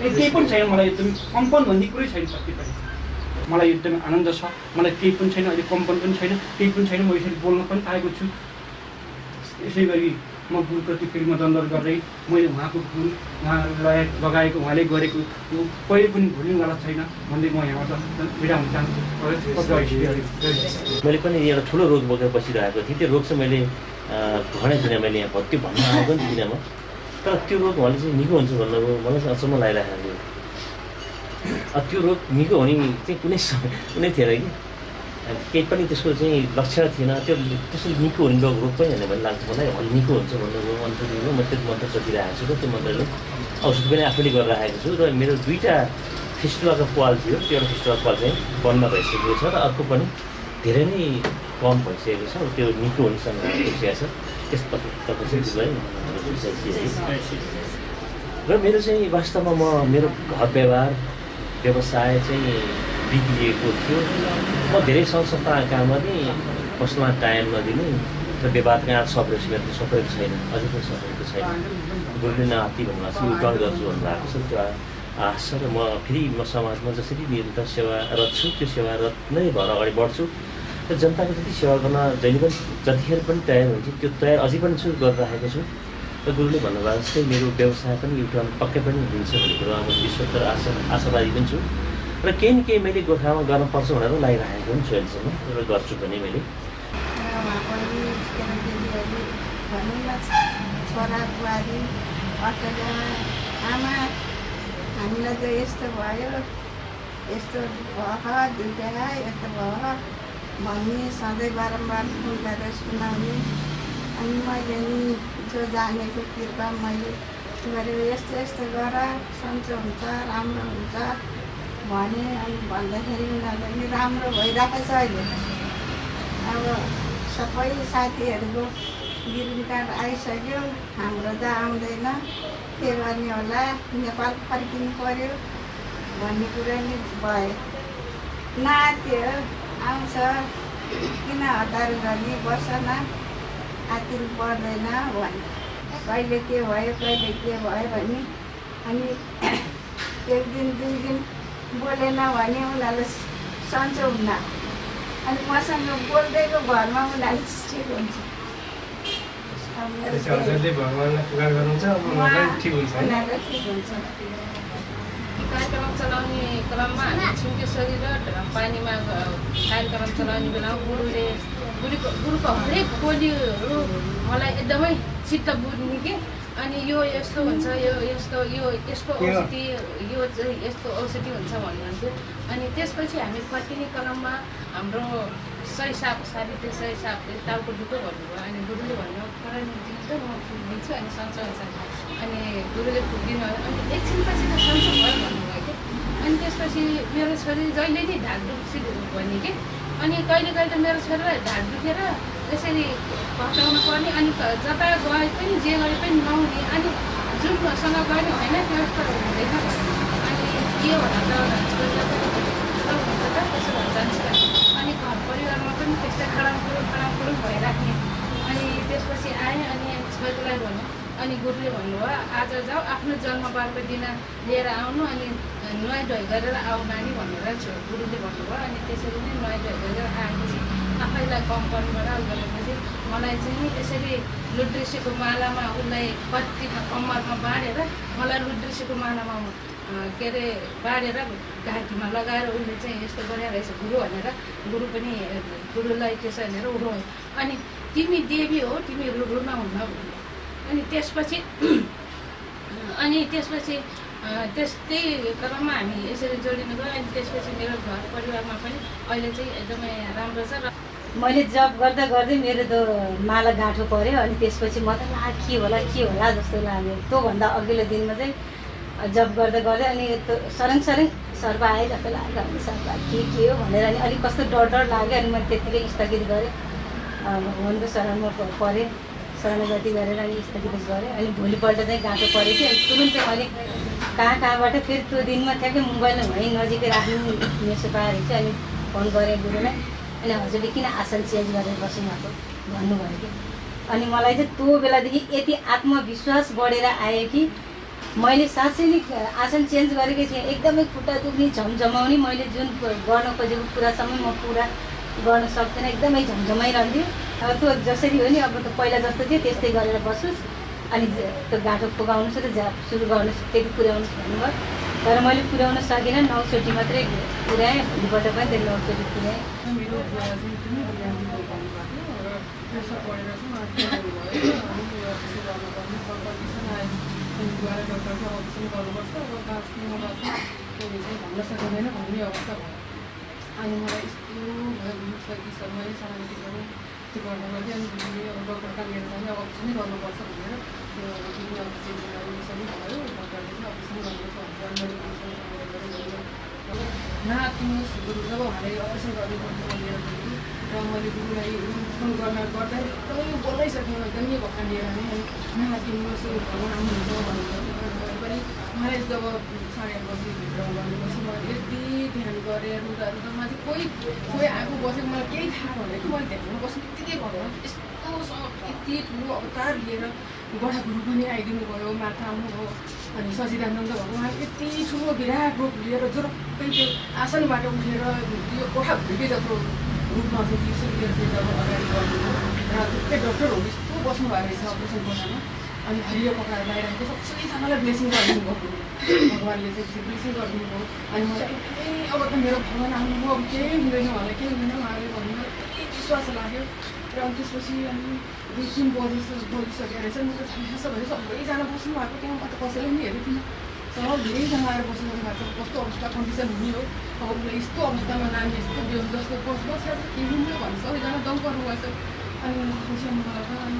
केही पनि छैन मलाई एकदम कम्पन भन्ने कुरै छैन कति पनि मलाई एकदमै आनन्द छ। मलाई केही पनि छैन अहिले कम्पन पनि छैन केही पनि छैन। म यसरी बोल्न पनि पाएको छु। यसै गरी म गुरुप्रति फेरि म दण्डवत गर्दै मैले उहाँको गुण उहाँ लगाएको उहाँले गरेको कहिले पनि भुल्नुवाला छैन भन्दै म यहाँबाट बिदा हुन चाहन्छु। मैले पनि एउटा ठुलो रोग बोकेर बसिरहेको थिएँ। त्यो रोग चाहिँ मैले भनेको थिइनँ मैले यहाँ त्यो भन्न आएको पनि थिइनँ म तर त्यो रोग उहाँले चाहिँ निको हुन्छ भन्नुभयो, मलाई चाहिँ अचम्म लागिरहेको थियो। त्यो रोग निको हुने चाहिँ कुनै थिएन कि, केही पनि त्यसको चाहिँ लक्षण थिएन। त्यो त्यसरी निको हुने रोग पनि होइन भन्ने लाग्छ मलाई। निको हुन्छ भन्नुभयो, मन्त्र दिनुभयो, म त्यो मन्त्र जपिरहेको छु र त्यो मन्त्रले औषध पनि आफैले गरिरहेको छु। र मेरो 2टा फिस्टुलाको पाल थियो, त्यो एउटा फिस्टुलाको पाल चाहिँ बन्द भइसकेको छ र अर्को पनि धेरै नै कम भइसकेको छ। त्यो निको हुनेसँग पुगिसकेको छ। त्यस तपाईँ चाहिँ र मेरो चाहिँ वास्तवमा मेरो घर व्यवसाय चाहिँ बिग्रिएको थियो। म धेरै संस्थामा काम गर्ने, पसलमा टाइम नदिने र व्यवहारका सपरेट मेरो सपरेट छैन, अझै पनि सपरेको छैन। गुरुले नआत्ती भन्नुभएको छ, युटर्न गर्छु भन्नुभएको छ। त्यो आश छ र म फेरि म समाजमा जसरी निरन्तर सेवारत छु त्यो सेवारत नै भएर अगाडि बढ्छु र जनताको जति सेवा गर्न जहिले पनि जतिखेर पनि तयार हुन्छ त्यो तयार अझै पनि छु, गरिरहेको छु। र गुरुले भन्नुभएको जस्तै मेरो व्यवसाय पनि युटर्न पक्कै पनि हुन्छ भन्ने कुरामा म विश्वस्तर आशावादी पनि छु। र केही न केही मैले गोर्खामा गर्नुपर्छ भनेर लागिरहेको पनि छु अहिलेसम्म र गर्छु पनि मैले। छोरा बुहारी आमा हामीलाई त यस्तो भयो, यस्तो भयो, दुइटा यस्तो भयो भन्ने सधैँ बारम्बार फोन गरेर सुनाउने। अनि मैले नि जो जानेको कृपा मैले गरेर यस्तो यस्तो गर सन्चो हुन्छ, राम्रो हुन्छ भने। अनि भन्दाखेरि उनीहरूले पनि राम्रो भइरहेको छ अहिले। अब सबै साथीहरूको ग्रिन कार्ड आइसक्यो, हाम्रो त आउँदैन, के गर्ने होला, नेपाल फर्किनु पर्यो भन्ने कुरा नि भयो। नात्यो आउँछ, किन हतार गर्ने, बस्न आतिल पर्दैन भने कहिले के भयो कहिले के भयो भने। अनि 1 दिन 2 दिन बोलेन भने उनीहरूले सन्चो हुन्न। अनि मसँग बोल्दैको घरमा उनीहरूले ठिक हुन्छ। भगवान्लाई पुकार गर्नुहुन्छ, ठिक हुन्छ। कार्यक्रम चलाउने क्रममा हामी छिमेकेश्वरी र पानीमा कार्यक्रम चलाउने बेलामा गुरुको हरेक बोलीहरू मलाई एकदमै चित्त बुझ्ने कि। अनि यो यस्तो हुन्छ, यसको औषधि, यो चाहिँ यस्तो औषधि हुन्छ भन्नुहुन्थ्यो। अनि त्यसपछि हामी फर्किने क्रममा हाम्रो सही साथीले सही साथले टाउको दुःख भन्नुभयो। अनि गुरुले भन्नु दिन्छ, म पुगिदिन्छु, अनि सन्चो हुन्छ। अनि गुरुले पुगिदिनु, अनि एकछिनपछि त सन्चो भयो भन्नुभयो कि। अनि त्यसपछि मेरो छोरी जहिले नै ढाड दुख्छ भन्ने कि। अनि कहिले कहिले त मेरो छोरीलाई ढाड दुखेर त्यसरी पठाउनु पर्ने। अनि जता गए पनि जे गरे पनि नहुने। अनि जुनसँग गयो होइन त्यस्तो हुँदैन भन्ने। अनि के भन्दा त छोरीलाई हुन्छ त त्यसो भएर जान्छ। अनि घर परिवारमा पनि त्यस्तै खडामखुडुम भइराख्ने। अनि त्यसपछि आएँ, अनि छोरीलाई भन्यो। अनि गुरुले भन्नुभयो आज जाऊ, आफ्नो जन्मबारको दिन लिएर आउनु, अनि नुहाइ धुवाइ गरेर आऊ नानी भनेर गुरुले भन्नुभयो। अनि त्यसरी नै नुहाइ धुवाइ गरेर आएपछि आफैलाई कम्पाउन्डबाट गरेपछि मलाई चाहिँ यसरी लुड्रिसीको मालामा उसलाई कति कम्मरमा बाँडेर मलाई लुड्रिसीको मालामा के अरे बाँडेर घाँटीमा लगाएर उसले चाहिँ यस्तो गरेर रहेछ गुरु भनेर। गुरु पनि गुरुलाई त्यसो भनेर उठाउनु। अनि तिमी देवी हो, तिमी रुन हुन्न। अनि त्यसपछि त्यस्तै क्रममा हामी यसरी जोडिनु गयो। अनि त्यसपछि मेरो घर परिवारमा पनि अहिले चाहिँ एकदमै राम्रो छ। र मैले जब गर्दा गर्दै मेरो त माला गाँठो पऱ्यो। अनि त्यसपछि म त के होला जस्तो लाग्यो। त्योभन्दा अघिल्लो दिनमा चाहिँ जब गर्दा गर्दै अनि त्यो सरङ सर्प आयो जस्तो लाग्यो। अनि सर्प के हो भनेर अनि अलिक कस्तो डर लाग्यो। अनि मैले त्यत्तिकै स्थगित गरेँ, भगवान्को शरणमा परेँ, शरणगति गरेर अनि स्थगित गरेँ। अनि भोलिपल्ट चाहिँ गाँठो परेको थियो। अनि तुरुन्तै मैले कहाँबाट फेरि त्यो दिनमा ठ्याक्कै मोबाइलमा वहीँ नजिकै राख्नु मेसो पारेको थियो। अनि फोन गरेँ गुरुलाई। अनि हजुरले किन आसन चेन्ज गरेर बस्नुभएको भन्नुभयो कि। अनि मलाई चाहिँ त्यो बेलादेखि यति आत्मविश्वास बढेर आयो कि मैले साँच्चै नै आसन चेन्ज गरेकै थिएँ। एकदमै खुट्टा दुख्ने, झमझमाउने, मैले जुन गर्न खोजेको कुरासम्म म पुरा गर्न सक्दैन, एकदमै झमझमाइरहन्थ्यो। अब त्यो जसरी हो नि, अब त पहिला जस्तो थियो त्यस्तै गरेर बस्नुहोस्, अनि त्यो गाँठो फुकाउनुहोस् र सुरु गर्नुहोस्, त्यति पुर्याउनुहोस् भन्नुभयो। तर मैले पुर्याउन सकिनँ, 9 चोटि मात्रै पुर्याएँ। भोलिपल्ट पनि त्यो 9 चोटि पुर्याएँ। मेरो बुवा चाहिँ पनि बिहानको भन्नुभएको थियो र प्रेसर बढेर चाहिँ उहाँ भयो। अनि त्यसो गर्नुपर्ने कम्पिटिसन आयो। अनि गएर डक्टरको अप्रेसन गर्नुपर्छ अब बाँच्नु नबाँच्नु त्यसले चाहिँ भन्न सकिँदैन भन्ने अवस्था भयो। अनि मलाई यस्तो भयो कि सर मैले समाति गरेँ त्यो गर्नु गर्थेँ। अनि दिदीले अब डक्टर कहाँ लिएर जाने अब अप्रेसनै गर्नुपर्छ भनेर त्यो दिदी अप्रेसन भयो। डक्टरले चाहिँ अप्रेसन गर्नुपर्छ भनेर मैले नआत्तिनुहोस् गुरु जब उहाँले अप्रेसन गर्नुपर्छ लिएर गएँ र मैले गुरुलाई फोन गर्दा एकदमै बोलाइसकेँ एकदमै भक्का लिएर नै नआत्तिनुहोस् भगवान् आउनुहुन्छ भन्नुभयो। पनि उहाँले जब 8:30 बजीभित्र गर्नुपर्छ मैले यति ध्यान गरेँ रुँदा रुँदामा चाहिँ कोही आएको बसेको मलाई केही थाहा भएन कि मैले ध्यानमा बस्नु बित्तिकै भगवान् यस्तोसँग यति ठुलो अवतार लिएर बडा गुरु पनि आइदिनु भयो माथा आउनुभयो। अनि सचिदानन्द भगवान् यति ठुलो विराट रूप लिएर जुरुक्कै त्यो आसनबाट उठेर त्यो कोठाभित्रै जत्रो रूपमा चाहिँ त्यो लिएर चाहिँ जब अगाडि गर्नुभयो र थुप्रै डक्टरहरू यस्तो बस्नु भएको रहेछ अप्रेसन कोठामा। अनि हरियो पकाएर बाहिरको सबैजनालाई ब्लेसिङ गरिदिनु भयो भगवान्ले चाहिँ ब्लेसिङ गरिदिनु भयो। अनि मलाई एकदमै अब त मेरो भगवान् आउनुभयो अब केही हुँदैन उहाँलाई केही हुँदैन उहाँले भन्नु यति विश्वास लाग्यो। र अनि त्यसपछि अनि 2-3 बजिसकेको रहेछ म त थाहा भयो सबैजना बस्नु भएको त्यहाँ म त कसैले पनि हेरेको थिइनँ। धेरैजना आएर बस्नुभएको भएको छ कस्तो अवस्था कन्डिसन हुने हो अब उसलाई यस्तो अवस्थामा नानी यस्तो बेहोस जस्तो बस्छ के हुने भने सबैजना दम गर्नुभएछ। अनि पछि मलाई त अनि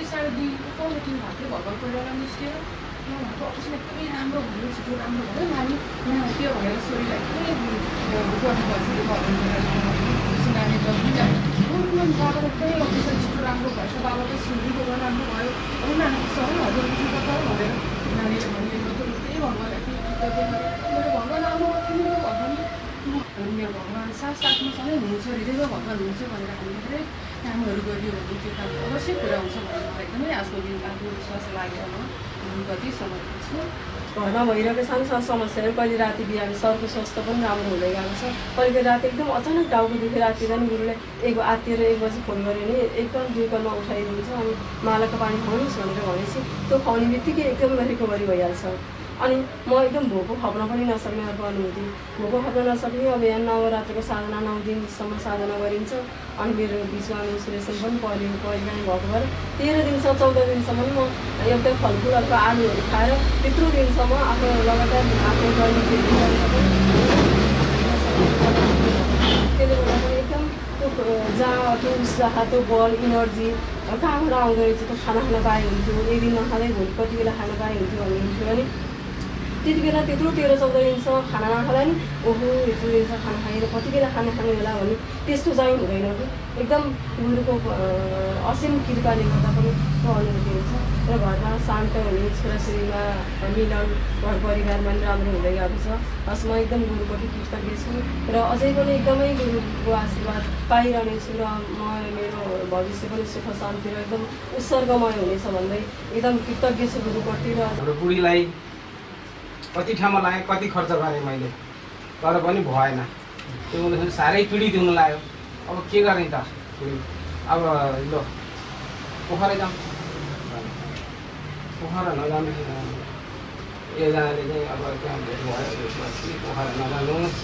2:30 पाउने टिम भएको थियो भर्खर कोही निस्केर उहाँको अप्रेसन एकदमै राम्रो भयो छिटो राम्रो भयो नानी त्यो भनेर छोरीलाई एकदमै गर्नुभएछ नानी बाबा एकदमै अप्रेसन छिटो राम्रो भएछ बाबाको सिन्धीको राम्रो भयो उनीहरूको सबै हजुर भनेर नानीले भन्ने त्यही भगवान् मेरो भगवान् आउनु मेरो भगवान् मेरो भगवान् साथमा सधैँ हुनुहुन्छ हृदयमा भगवान् हुनुहुन्छ भनेर हामीले धेरै कामहरू गरियो भने त्यो काम अवश्य पुरा हुन्छ भनेर मलाई एकदमै आत्मविश्वास लागेर म कति समर्पित छु। घरमा भइरहेको सानो सानो समस्याहरू कहिले राति बिहान सरको स्वास्थ्य पनि राम्रो हुँदै गएको छ। कहिले राति एकदम अचानक टाउको दुखेर राति पनि गुरुले आत्तिएर 1 बजी फोन गऱ्यो भने एकदम 2 कलमा उठाइदिन्छ। अनि मालाको पानी खुवाउनुहोस् भनेर भनेपछि त्यो खुवाउने बित्तिकै एकदम रिकभरी भइहाल्छ। अनि म एकदम भोको खप्न पनि नसक्ने अर्को अनुभूति भोको खप्न नसक्ने। अब यहाँ नवरात्रको साधना 9 दिनसम्म साधना गरिन्छ। अनि मेरो बिचमा इन्सुरेसन पनि परिकान भएको भएर 13 दिनसम्म 14 दिनसम्म म एउटै फलफुल अर्को आलुहरू खाएर त्यत्रो दिनसम्म आफ्नो लगातार आफ्नो दैनिक त्यसले गर्दा पनि एकदम त्यो जहाँ त्यो उत्साह त्यो बल इनर्जी कहाँबाट आउँदो रहेछ त्यो खाना खान पाए हुन्थ्यो एक दिन नखाँदै भोलि कति बेला खान पाए हुन्थ्यो भन्ने हुन्थ्यो। अनि त्यति बेला त्यत्रो 13-14 दिनसम्म खाना नखाँदा नि ओहो यत्रो दिनसम्म खाना खाएर कति बेला खाना खानु होला भन्ने त्यस्तो चाहिँ हुँदैन कि एकदम गुरुको असीम कृपाले गर्दा पनि त्यो अनुभूति हुन्छ। र घरमा शान्त हुने छोराछोरीमा मिलन घर परिवारमा पनि राम्रो हुँदै गएको छ। हस् म एकदम गुरुप्रति कृतज्ञ छु र अझै पनि एकदमै गुरुको आशीर्वाद पाइरहनेछु र म मेरो भविष्य पनि सुख शान्ति र एकदम उत्सर्गमय हुनेछ भन्दै एकदम कृतज्ञ छु गुरुप्रति। र हाम्रो बुढीलाई कति ठाउँमा लाएँ कति खर्च गरेँ मैले तर पनि भएन। त्यो उनीहरू साह्रै पीडित हुन लाग्यो। अब के गरेँ त अब ल पोखरै जाउँ पोखरा नजानु एकजनाले चाहिँ अब त्यहाँ भेट भयो भेटपछि पोखरा नजानुहोस्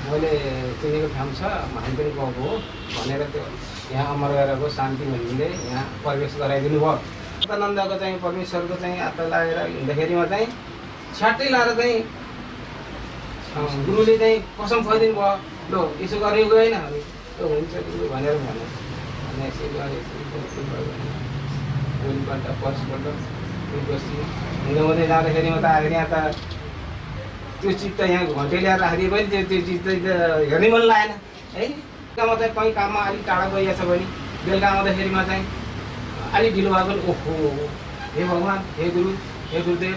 मैले चिनेको ठाउँ छ हामी पनि गएको हो भनेर त्यो यहाँ अमरगढको शान्ति भन्ने यहाँ प्रवेश गराइदिनु भयो। सतानन्दको चाहिँ परमेश्वरको चाहिँ हात लागेर हिँड्दाखेरिमा चाहिँ छ्याट्टै लाएर चाहिँ गुरुले चाहिँ कसम खुवाइदिनु भयो ल यसो गर्ने गएन भने त्यो हुन्छ गुरु भनेर भन्यो अनि यसो भोलिपल्ट पर्सिपल्ट बस्ती हिँड्दै जाँदाखेरिमा त आएर यहाँ त त्यो चिज त यहाँ घन्टे ल्याएर राखिदिए पनि त्यो चिज त हेर्नै मन लागेन है। म चाहिँ कहीँ काममा अलिक टाढा गइरहेछ भने बेलुका आउँदाखेरिमा चाहिँ अलिक ढिलो भयो भने ओहो हे भगवान् हे गुरुदेव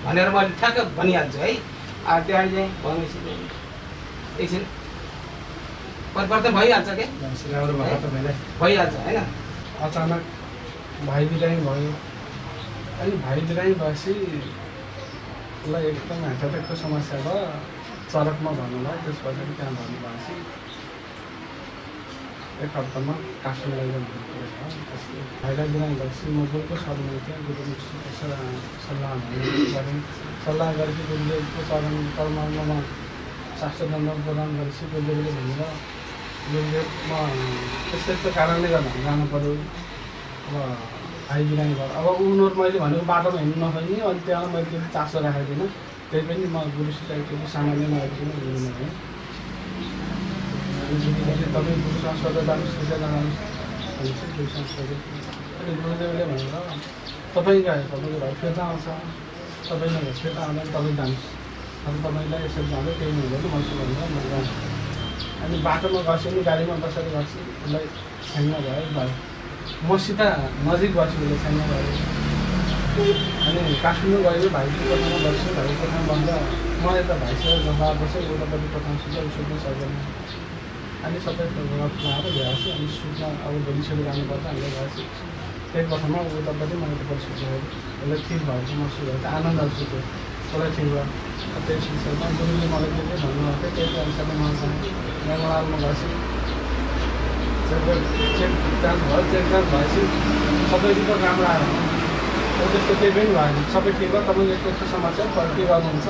भनेर मैले ठ्याक्क भनिहाल्छु है। त्यहाँ चाहिँ भनेपछि एकछिन परिवर्तन भइहाल्छ क्या भइहाल्छ होइन। अचानक भाइ बिरामी भयो। अनि भाइ बिरामी भएपछि उसलाई एकदम हार्टअट्याकको समस्या भयो चरकमा भन्नुभयो। त्यसपछि त्यहाँ भन्नुभएपछि 1 हप्तामा काठमाडौँ लैजाउँ भन्ने कुरा छ। त्यसले भाइलाई बिरामी भएपछि म गुरुको शरणमा थिएँ। गुरुको सल्लाह गरेँ। सल्लाह गरेपछि गुरुले चरण कर्ममा शास्त्रदण्ड प्रदान गरेपछि गुरुदेवले भनेर गुरुदेव म यस्तो कारणले गर्दा जानु पऱ्यो। अब भाइ बिरामी भयो। अब उनीहरू मैले भनेको बाटोमा हिँड्नु नखोज्ने, अनि त्यहाँ मैले त्यति चासो राखेको थिइनँ। त्यही पनि म गुरुसित त्यति सामान्य नआइकन हिँड्नु भने तपाईँ गुरुसँग सोध्दा जानुहोस्, त्यता जानुहोस् भनेपछि गुरुसँग सोधेँ। अनि गुरुदेवले भनेर तपाईँ गए तपाईँको घर फिर्ता आउँछ, तपाईँ नभए फिर्ता आउँदैन, तपाईँ जानुहोस्, अनि तपाईँलाई यसरी जाँदै केही हुँदैन मैले भनेर म गएँ। अनि बाटोमा गएपछि पनि गाडीमा बसेर गएपछि उसलाई छ्याङ्ग भयो। मसित नजिक बस्यो उसले छ्याङ्ग भयो। अनि काठमाडौँ गयो, भाइको कोठामा बस्छु, भाइको कोठामा बस्दा म यता भाइसँग जग्गा बस्छु, उतापट्टि कोठामा सुत्छ, सुत्नु सक्दैन। अनि सबै रफ लगाएर भ्याएपछि अनि सुत्न अब भोलि छोरी जानुपर्छ हामीले गएपछि त्यही कोठामा उतापट्टि म यतापट्टि सुतेको उसलाई ठिक भएको महसुस भएको थियो, आनन्दहरू सुत्यो, उसलाई ठिक भयो। त्यही सिलसिलामा गुरुले मलाई के के भन्नुभएको थियो त्यही अनुसारले मसँग बङ्गलामा गएपछि चेक जाँच भयो। चेक जाँच भएपछि सबै रिपोर्ट राम्रो आयो। त्यस्तो केही पनि भएन, सबै ठिक भयो। तपाईँले यस्तो समस्या के गर्नुहुन्छ,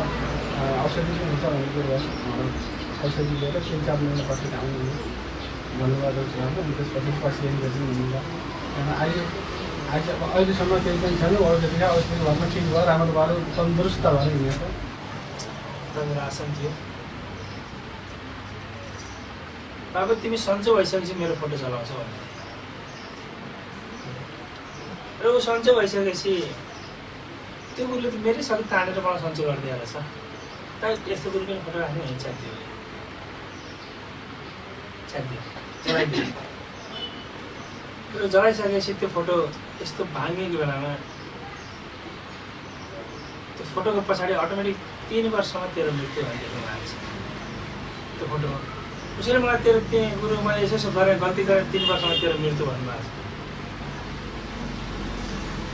औषधि पनि हुन्छ भन्ने कुरो भयो। औषधि लिएर 3-4 महिना पछि आउनु भन्नुभएको छ। अनि त्यसपछि पछि इन्जेक्सन हुनुभयो। अहिलेसम्म केही पनि छैन। औषधि घरमा ठिक भयो, राम्रो भयो, तन्दुरुस्त भएर हिँडेको तपाईँको आसन थियो। बाबु तिमी सन्चो भइसकेपछि मेरो फोटो चलाउँछौ भने र ऊ सन्चो भइसकेपछि त्यो गुरुले त मेरै सबै तानेर मलाई सन्चो गरिदिएको रहेछ। त यस्तो गुरु पनि फोटो राख्ने हुन्छ च्यातियो जलाइदियो। र जलाइसकेपछि त्यो फोटो यस्तो भाङ्गेको बेलामा त्यो फोटोको पछाडि अटोमेटिक 3 वर्षमा तेरो मृत्यु भन्ने लेख्नु भएको छ त्यो फोटोमा। उसैले मलाई तेरो त्यहाँ गुरु मैले यसो गरेँ, गल्ती गरेँ, 3 वर्षमा तेरो मृत्यु भन्नुभएको छ।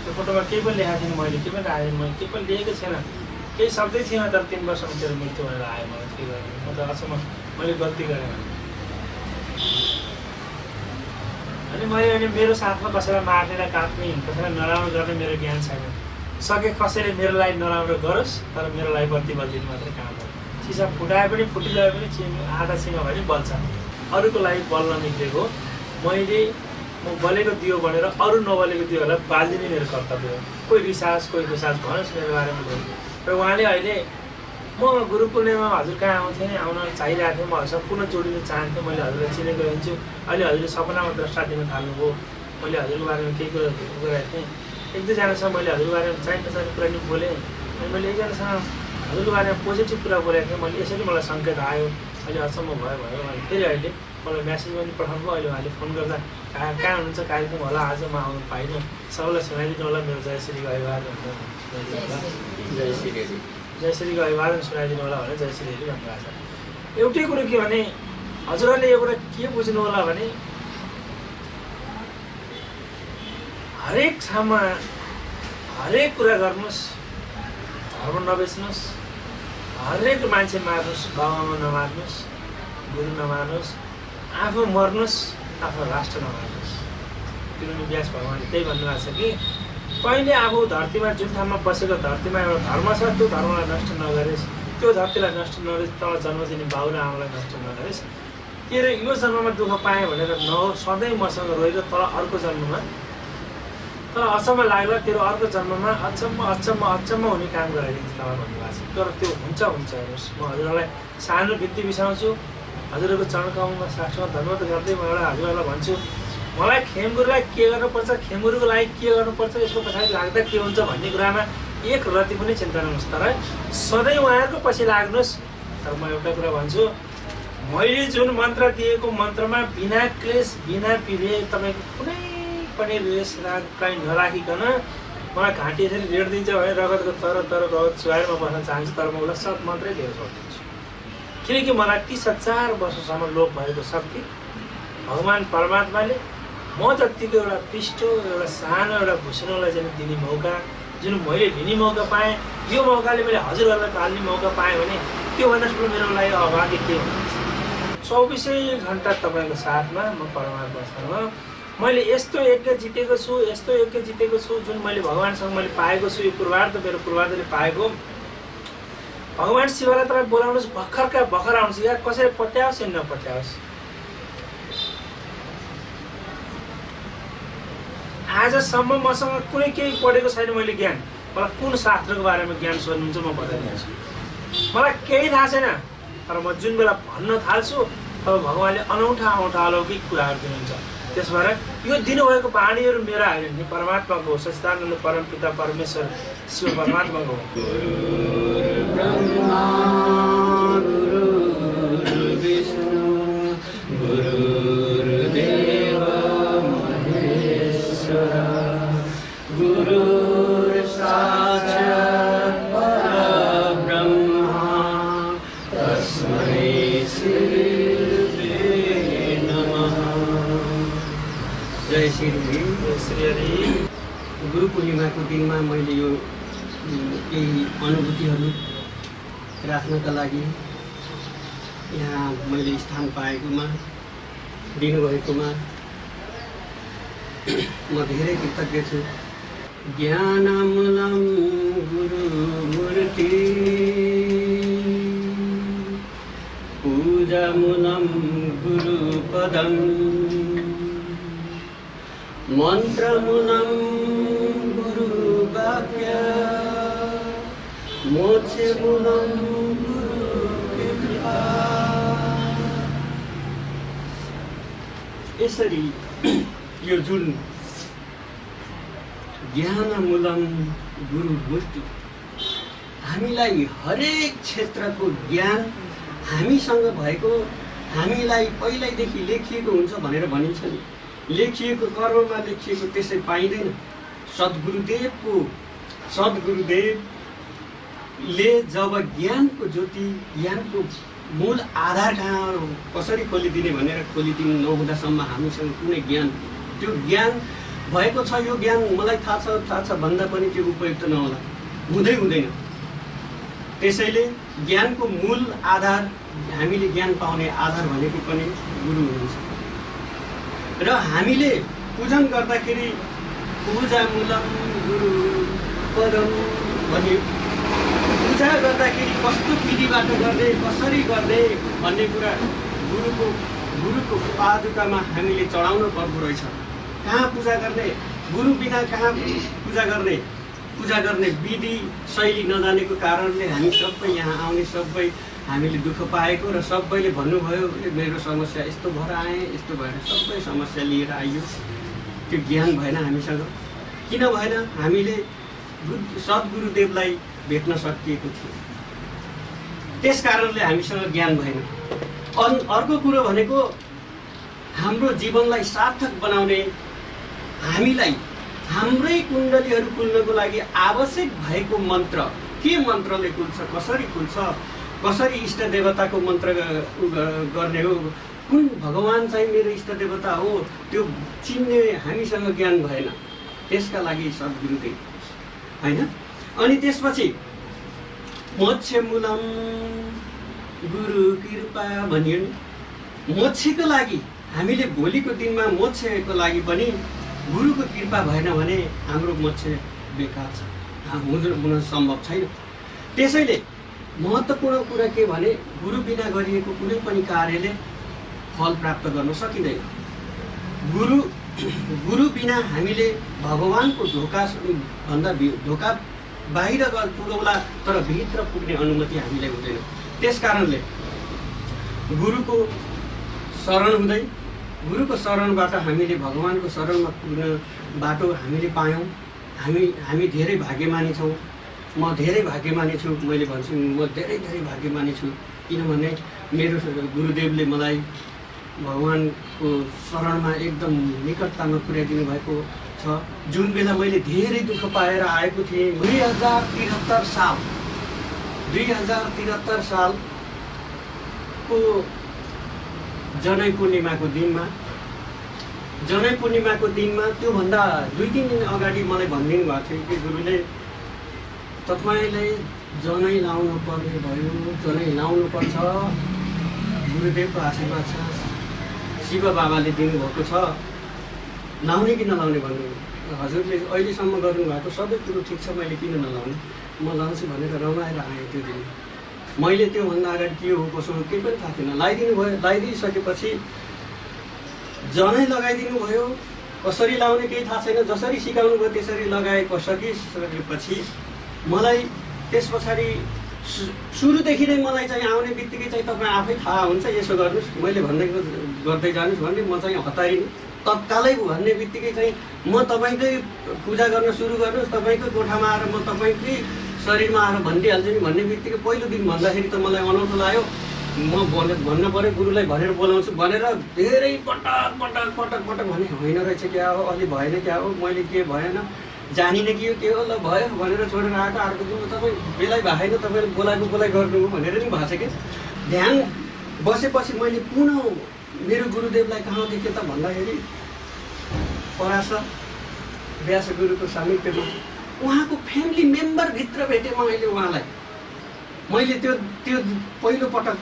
त्यो फोटोमा केही पनि लेखाएको थिएन, मैले केही पनि राखेको थिएन, मैले केही पनि लेखेको छैन, केही शब्दै थिएन। तर 3 वर्षमा तेरो मृत्यु भनेर आयो मलाई। के गरेँ म त अचम्म, मैले गल्ती गरेँ भने। अनि मैले मेरो साथमा कसैलाई मार्ने र काट्ने, कसैलाई नराम्रो गर्ने मेरो ज्ञान छैन। सके कसैले मेरो लागि नराम्रो गरोस्, तर मेरो लागि बत्ती बल्दिनु मात्रै काम हो। सिसा फुटाए पनि फुटिगए पनि आधा सिमा भए पनि बल्छ। अरूको लागि बल्न निक्लेको म बलेको दियो भनेर अरू नबलेको दियोहरूलाई बाल्दिने मेरो कर्तव्य हो। कोही रिसास कोही गुसास भनोस् मेरो बारेमा भयो। र उहाँले अहिले म गुरु पूर्णिमा हजुर कहाँ आउँथेँ, आउन चाहिरहेको थिएँ, म हजुरसँग पुनः जोडिन चाहन्थेँ। मैले हजुरलाई चिनेको रहन्छु। अहिले हजुरले सपनामा द्रष्टा दिन थाल्नुभयो। मैले हजुरको बारेमा केही कुरा गरेको थिएँ। 1-2जनासँग मैले हजुरको बारेमा चाहिने नचाहिने कुरा नि बोलेँ। अनि मैले एकजनासँग हजुरको बारेमा पोजिटिभ कुरा बोलेको थिएँ। मैले यसरी मलाई सङ्केत आयो। अहिले अचम्म भयो अनि फेरि अहिले मलाई म्यासेज पनि पठाउनु भयो। अहिले उहाँले फोन गर्दा कहाँ हुनुहुन्छ, कार्यक्रम होला, आज म आउनु पाइनँ, सबैलाई सुनाइदिनु होला मेरो जयश्रीको अभिवादन जयश्रीको अभिवादन सुनाइदिनु होला भने जयश्रीले भन्नुभएको छ। एउटै कुरो के भने हजुरहरूले यो कुरा के बुझ्नु होला भने हरेक ठाउँमा हरेक कुरा गर्नुहोस्, धर्म नबेच्नुहोस्, हरेक मान्छे मार्नुहोस्, बाबामा नमार्नुहोस्, गुरु नमार्नुहोस्, आफू मर्नुहोस्, आफ्नो राष्ट्र नमार्नुहोस्। किनभने व्यास भगवान्ले त्यही भन्नुभएको छ कि कहिले आफू धरतीमा जुन ठाउँमा बसेको धरतीमा एउटा धर्म छ, त्यो धर्मलाई नष्ट नगरेस्, त्यो धरतीलाई नष्ट नगरेस्, तल जन्म दिने बाउ र आमालाई नष्ट नगरेस्। तेरो यो जन्ममा दुःख पाएँ भनेर नहो, सधैँ मसँग रोएर तर अर्को जन्ममा तर अचम्म लाग्ला, तेरो अर्को जन्ममा अचम्म हुने काम गराइदिन्छ तपाईँ भन्नुभएको छ। तर त्यो हुन्छ हेर्नुहोस्। म हजुरहरूलाई सानो भित्ति बिसाउँछु, हजुरहरूको चरणकमलमा साक्षात् धन्यवाद गर्दै म एउटा हजुरहरूलाई भन्छु, मलाई खेमगुरुलाई के गर्नुपर्छ, खेमगुरुको लागि के गर्नुपर्छ, यसको पछाडि लाग्दा के हुन्छ भन्ने कुरामा एक रति पनि चिन्ता नहोस्। तर सधैँ उहाँहरूको पछि लाग्नुहोस्। तर म एउटा कुरा भन्छु, मैले जुन मन्त्र दिएको मन्त्रमा बिना क्लेश बिना पीडे तपाईँको कुनै पनि रेस राग कहीँ नराखिकन मलाई घाँटी यसरी रेड दिन्छ भने रगतको तर रगत चुहाएर म बस्न चाहन्छु। तर म उसलाई सत मन्त्रै दिएर छोडिदिन्छु। किनकि मलाई 30,000 वर्षसम्म लोप भएको शक्ति भगवान् परमात्माले म जतिको एउटा पिष्टो एउटा सानो एउटा भुसुनोलाई चाहिँ दिने मौका जुन मैले लिने मौका पाएँ, यो मौकाले मैले हजुरहरूलाई पाल्ने मौका पाएँ भने त्योभन्दा ठुलो मेरो लागि अभागी के हुन्छ। 24 घन्टा तपाईँको साथमा म परमात्मासँग मैले यस्तो यज्ञ जितेको छु जुन मैले भगवान्सँग मैले पाएको छु। यो पूर्वार्ध मेरो पूर्वार्धले पाएको। भगवान् शिवलाई तपाईँ बोलाउनुहोस्, भर्खरका भर्खर आउँछ या कसैले पत्याओस् या नपत्याओस्, आजसम्म मसँग कुनै केही पढेको छैन मैले ज्ञान। मलाई कुन शास्त्रको बारेमा ज्ञान सोध्नुहुन्छ म बताइदिन्छु। मलाई केही थाहा छैन, तर म जुन बेला भन्न थाल्छु तब भगवान्ले अनौठा अनौठा अलौकिक कुराहरू दिनुहुन्छ। त्यस भएर यो दिनुभएको बाणीहरू मेरा होइन नि, परमात्माको हो। सच्चिदानन्द परमपिता परमेश्वर शिव परमात्माको हो। गुरु पूर्णिमाको दिनमा मैले यो केही अनुभूतिहरू राख्नका लागि यहाँ मैले स्थान पाएकोमा, दिनुभएकोमा म धेरै कृतज्ञ छु। ज्ञानमूलं गुरुमूर्ति पूजामूलं गुरुपदं मन्त्रमूलं गुरुवाक्य मोक्षमूलं गुरुकृपा। यसरी यो जुन ज्ञानमूलं गुरुमूर्ति हामीलाई हरेक क्षेत्रको ज्ञान हामीसँग भएको, हामीलाई पहिल्यैदेखि लेखिएको हुन्छ भनेर भनिन्छ नि। लेखिएको कर्ममा लेखिएको त्यसै पाइँदैन। सद्गुरुदेवले जब ज्ञानको ज्योति, ज्ञानको मूल आधार कहाँ कसरी खोलिदिने भनेर खोलिदिनु नहुँदासम्म हामीसँग कुनै ज्ञान, त्यो ज्ञान भएको छ, यो ज्ञान मलाई थाहा छ भन्दा पनि त्यो उपयुक्त नहोला, हुँदैन। त्यसैले ज्ञानको मूल आधार, हामीले ज्ञान पाउने आधार भनेको पनि गुरु हुनुहुन्छ। र हामीले पूजन गर्दाखेरि पूजामूलं गुरुपदं भन्यो। पूजा गर्दाखेरि कस्तो विधिबाट गर्ने, कसरी गर्ने भन्ने कुरा गुरुको पादुकामा हामीले चढाउनु पर्दो रहेछ। कहाँ पूजा गर्ने, गुरु बिना कहाँ पूजा गर्ने विधि शैली नजानेको कारणले हामी सबै यहाँ आउने सबै हामीले दुःख पाएको र सबैले भन्नुभयो मेरो समस्या यस्तो भएर आएँ, यस्तो भएर सबै समस्या लिएर आइयो। त्यो ज्ञान भएन हामीसँग। किन भएन? हामीले सद्गुरुदेवलाई भेट्न सकिएको थियो, त्यस कारणले हामीसँग ज्ञान भएन। अर्को कुरो भनेको हाम्रो जीवनलाई सार्थक बनाउने, हामीलाई हाम्रै कुण्डलीहरू खुल्नको लागि आवश्यक भएको मन्त्र, के मन्त्रले खुल्छ, कसरी खुल्छ, कसरी इष्ट देवताको मन्त्र गर्ने हो, कुन भगवान चाहिँ मेरो इष्ट देवता हो, त्यो चिन्ने हामीसँग ज्ञान भएन। त्यसका लागि सद्गुरुदेव होइन। अनि त्यसपछि मोक्षमूलं गुरु कृपा भनियो नि। मोक्षको लागि हामीले भोलिको दिनमा मोक्षको लागि पनि गुरुको कृपा भएन भने हाम्रो मोक्ष बेकार छ, हुन सम्भव छैन। त्यसैले महत्त्वपूर्ण कुरा के भने गुरु बिना गरिएको कुनै पनि कार्यले फल प्राप्त गर्न सकिँदैन। गुरु बिना हामीले भगवानको ढोका बाहिर पुगौला, तर भित्र पुग्ने अनुमति हामीलाई हुँदैन। त्यस कारणले गुरुको शरण हुँदै, गुरुको शरणबाट हामीले भगवानको शरणमा पुग्न बाटो हामीले पायौँ। हामी धेरै भाग्यमानी छौँ। म धेरै भाग्यमानी छु, मैले भन्छु म धेरै भाग्यमानी छु। किनभने मेरो गुरुदेवले मलाई भगवानको शरणमा एकदम निकटतामा पुर्याइदिनु भएको छ। जुन बेला मैले धेरै दुःख पाएर आएको थिएँ, 2073 सालको जनै पूर्णिमाको दिनमा त्योभन्दा 2-3 दिन अगाडि मलाई भनिदिनु भएको थियो कि गुरुले तपाईँले जनै लाउनु पर्ने भयो, जनै लाउनुपर्छ, गुरुदेवको आशीर्वाद छ, शिव बाबाले दिनुभएको छ, लाउने कि नलाउने भन्नु। हजुरले अहिलेसम्म गर्नुभएको सबै कुरो ठिक छ, मैले किन नलाउने, म लाउँछु भनेर रमाएर आएँ त्यो दिन। मैले त्योभन्दा अगाडि के हो कसो हो केही पनि थाहा थिएन। लगाइदिनु भयो, लगाइदिइसकेपछि जनै लगाइदिनु भयो, कसरी लाउने केही थाहा छैन। जसरी सिकाउनु भयो त्यसरी लगाएको सकिसकेपछि मलाई त्यस पछाडि सुरुदेखि नै मलाई चाहिँ आउने बित्तिकै चाहिँ तपाईँ आफै थाहा हुन्छ, यसो गर्नुहोस्, मैले भनेको गर्दै जानुहोस् भन्ने म चाहिँ हतारिनु तत्कालै भन्ने बित्तिकै चाहिँ म तपाईँकै पूजा गर्न सुरु गर्नुहोस्, तपाईँकै कोठामा आएर म तपाईँकै शरीरमा आएर भनिदिइहाल्छु नि भन्ने बित्तिकै पहिलो दिन भन्दाखेरि त मलाई अनौठो लाग्यो। म भन्नु पऱ्यो गुरुलाई भनेर बोलाउँछु भनेर धेरै पटक पटक पटक पटक भने होइन रहेछ क्या हो, अलि भएन क्या हो, मैले के भएन जानिनँ के हो, ल भयो भनेर छोडेर आएको। अर्को दिन तपाईँ बेलै भएन, तपाईँले बोलाइ गर्नुभयो भनेर नि भएको छ कि। ध्यान बसेपछि मैले पुनः मेरो गुरुदेवलाई कहाँ देखेँ त भन्दाखेरि पराशर व्यास गुरुको सामिप्यमा उहाँको फ्यामिली मेम्बरभित्र भेटेँ मैले उहाँलाई। मैले त्यो पहिलो पटक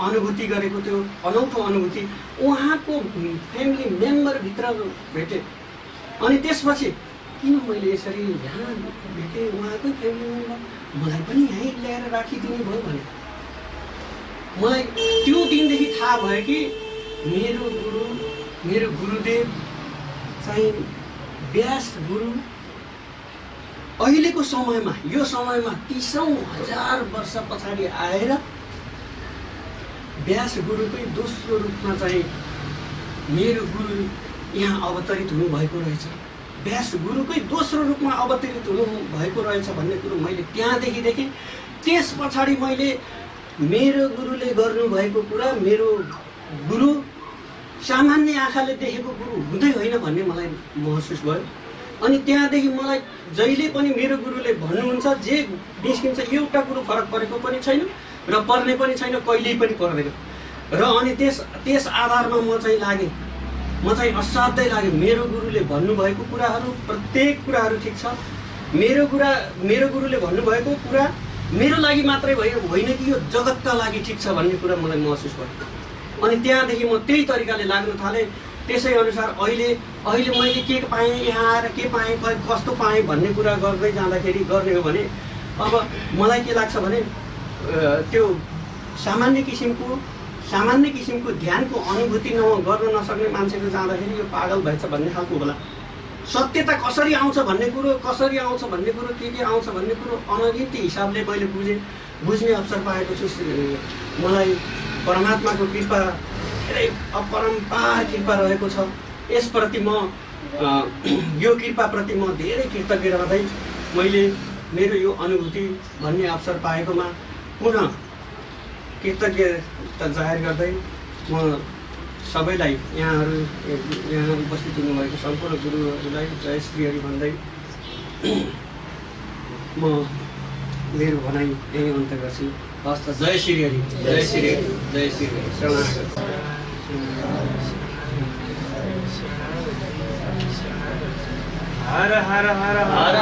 अनुभूति गरेको त्यो अनौठो अनुभूति उहाँको फ्यामिली मेम्बरभित्र भेटेँ। अनि त्यसपछि किन मैले यसरी यहाँ भेटेँ उहाँकै फ्यामिली मेम्बर, मलाई पनि यहीँ ल्याएर राखिदिनु भयो भने मलाई त्यो दिनदेखि थाहा भयो कि मेरो गुरुदेव चाहिँ व्यास गुरु अहिलेको समयमा, यो समयमा 30,000 वर्ष पछाडि आएर व्यास गुरुकै दोस्रो रूपमा चाहिँ मेरो गुरु यहाँ अवतरित हुनुभएको रहेछ, व्यास गुरुकै दोस्रो रूपमा अवतरित हुनुभएको रहेछ भन्ने कुरो मैले त्यहाँदेखि देखेँ। त्यस पछाडि मैले मेरो गुरुले गर्नुभएको कुरा, मेरो गुरु सामान्य आँखाले देखेको गुरु हुँदै होइन भन्ने मलाई महसुस भयो। अनि त्यहाँदेखि मलाई जहिले पनि मेरो गुरुले भन्नुहुन्छ जे निस्किन्छ एउटा कुरो फरक परेको पनि छैन र पर्ने पनि छैन, कहिल्यै पनि पर्दैन। र अनि त्यस आधारमा म चाहिँ लागेँ, म चाहिँ असाध्यै लाग्यो। मेरो गुरुले भन्नुभएको कुराहरू प्रत्येक कुराहरू ठिक छ। मेरो गुरुले भन्नुभएको कुरा मेरो लागि मात्रै होइन कि यो जगतका लागि ठिक छ भन्ने कुरा मलाई महसुस भयो। अनि त्यहाँदेखि म त्यही तरिकाले लाग्न थालेँ। त्यसै अनुसार अहिले मैले के पाएँ, यहाँ आएर के पाएँ, कस्तो पाएँ भन्ने कुरा गर्दै जाँदाखेरि गर्ने हो भने अब मलाई के लाग्छ भने त्यो सामान्य किसिमको ध्यानको अनुभूति गर्न नसक्ने मान्छेको जाँदाखेरि यो पागल भएछ भन्ने खालको होला। सत्यता कसरी आउँछ भन्ने कुरो, के आउँछ भन्ने कुरो अनगिन्ती हिसाबले मैले बुझ्ने अवसर पाएको छु। मलाई परमात्माको कृपा धेरै अपरम्पार कृपा रहेको छ। यसप्रति म यो कृपाप्रति म धेरै कृतज्ञ रहँदै मैले मेरो यो अनुभूति भन्ने अवसर पाएकोमा पुनः कृतज्ञता जाहेर गर्दै म सबैलाई यहाँ उपस्थित हुनुभएको सम्पूर्ण गुरुहरूलाई जय श्री हरि भन्दै म मेरो भनाइ यही अन्त्य गर्छु। हस् त, जय श्री हरि, जय श्री हरि, जय श्री हरि। हर हर हर हर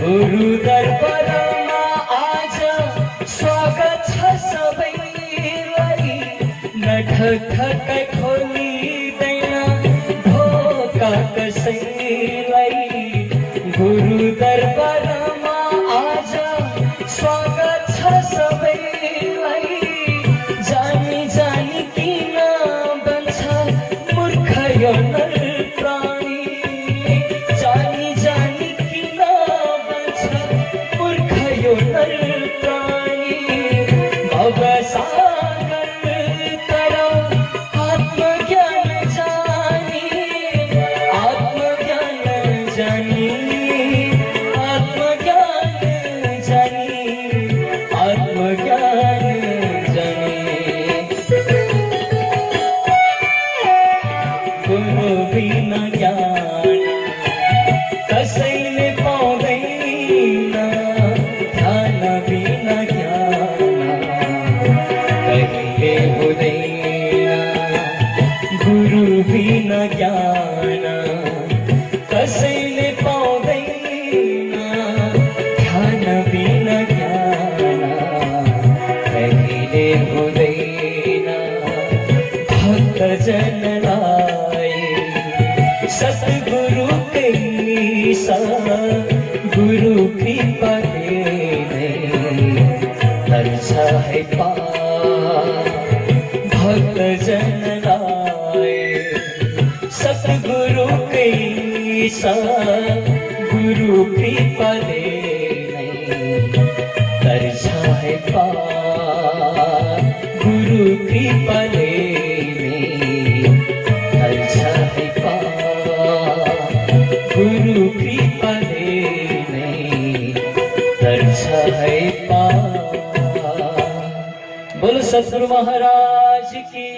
गुरु दरबारमा आज स्वागत छ सबैलाई, नठक्क खोलिँदैन ढोका कसैलाई। गुरु दरबारमा आज स्वागत छ सबैलाई, जानी जानी किन बन्छ मूर्ख यो नर प्राणी, जानी जानी किन बन्छ मूर्ख यो नर प्राणी। भवसागर तरौ आत्मज्ञान जानी, आत्मज्ञान जानी, आत्मज्ञान जानी, आत्मज्ञान जानी। गुरु बिना ज्ञान कसैले पाउँदैन, ध्यान बिना ज्ञान कहिले हुँदैन। गुरु बिना ज्ञान कसैले पाउँदैन, ध्यान बिना ज्ञान कहिले हुँदैन। भक्तजनलाई सद्गुरुकै गुरु कृपाले तर्छ है पार। भक्तजनलाई सद्गुरुकै गुरु कृपाले तर्छ है पार। गुरु कृपाले तर्छ है पार। गुरु कृपाले तर्छ है पार। बोलो सद्गुरु महाराज की।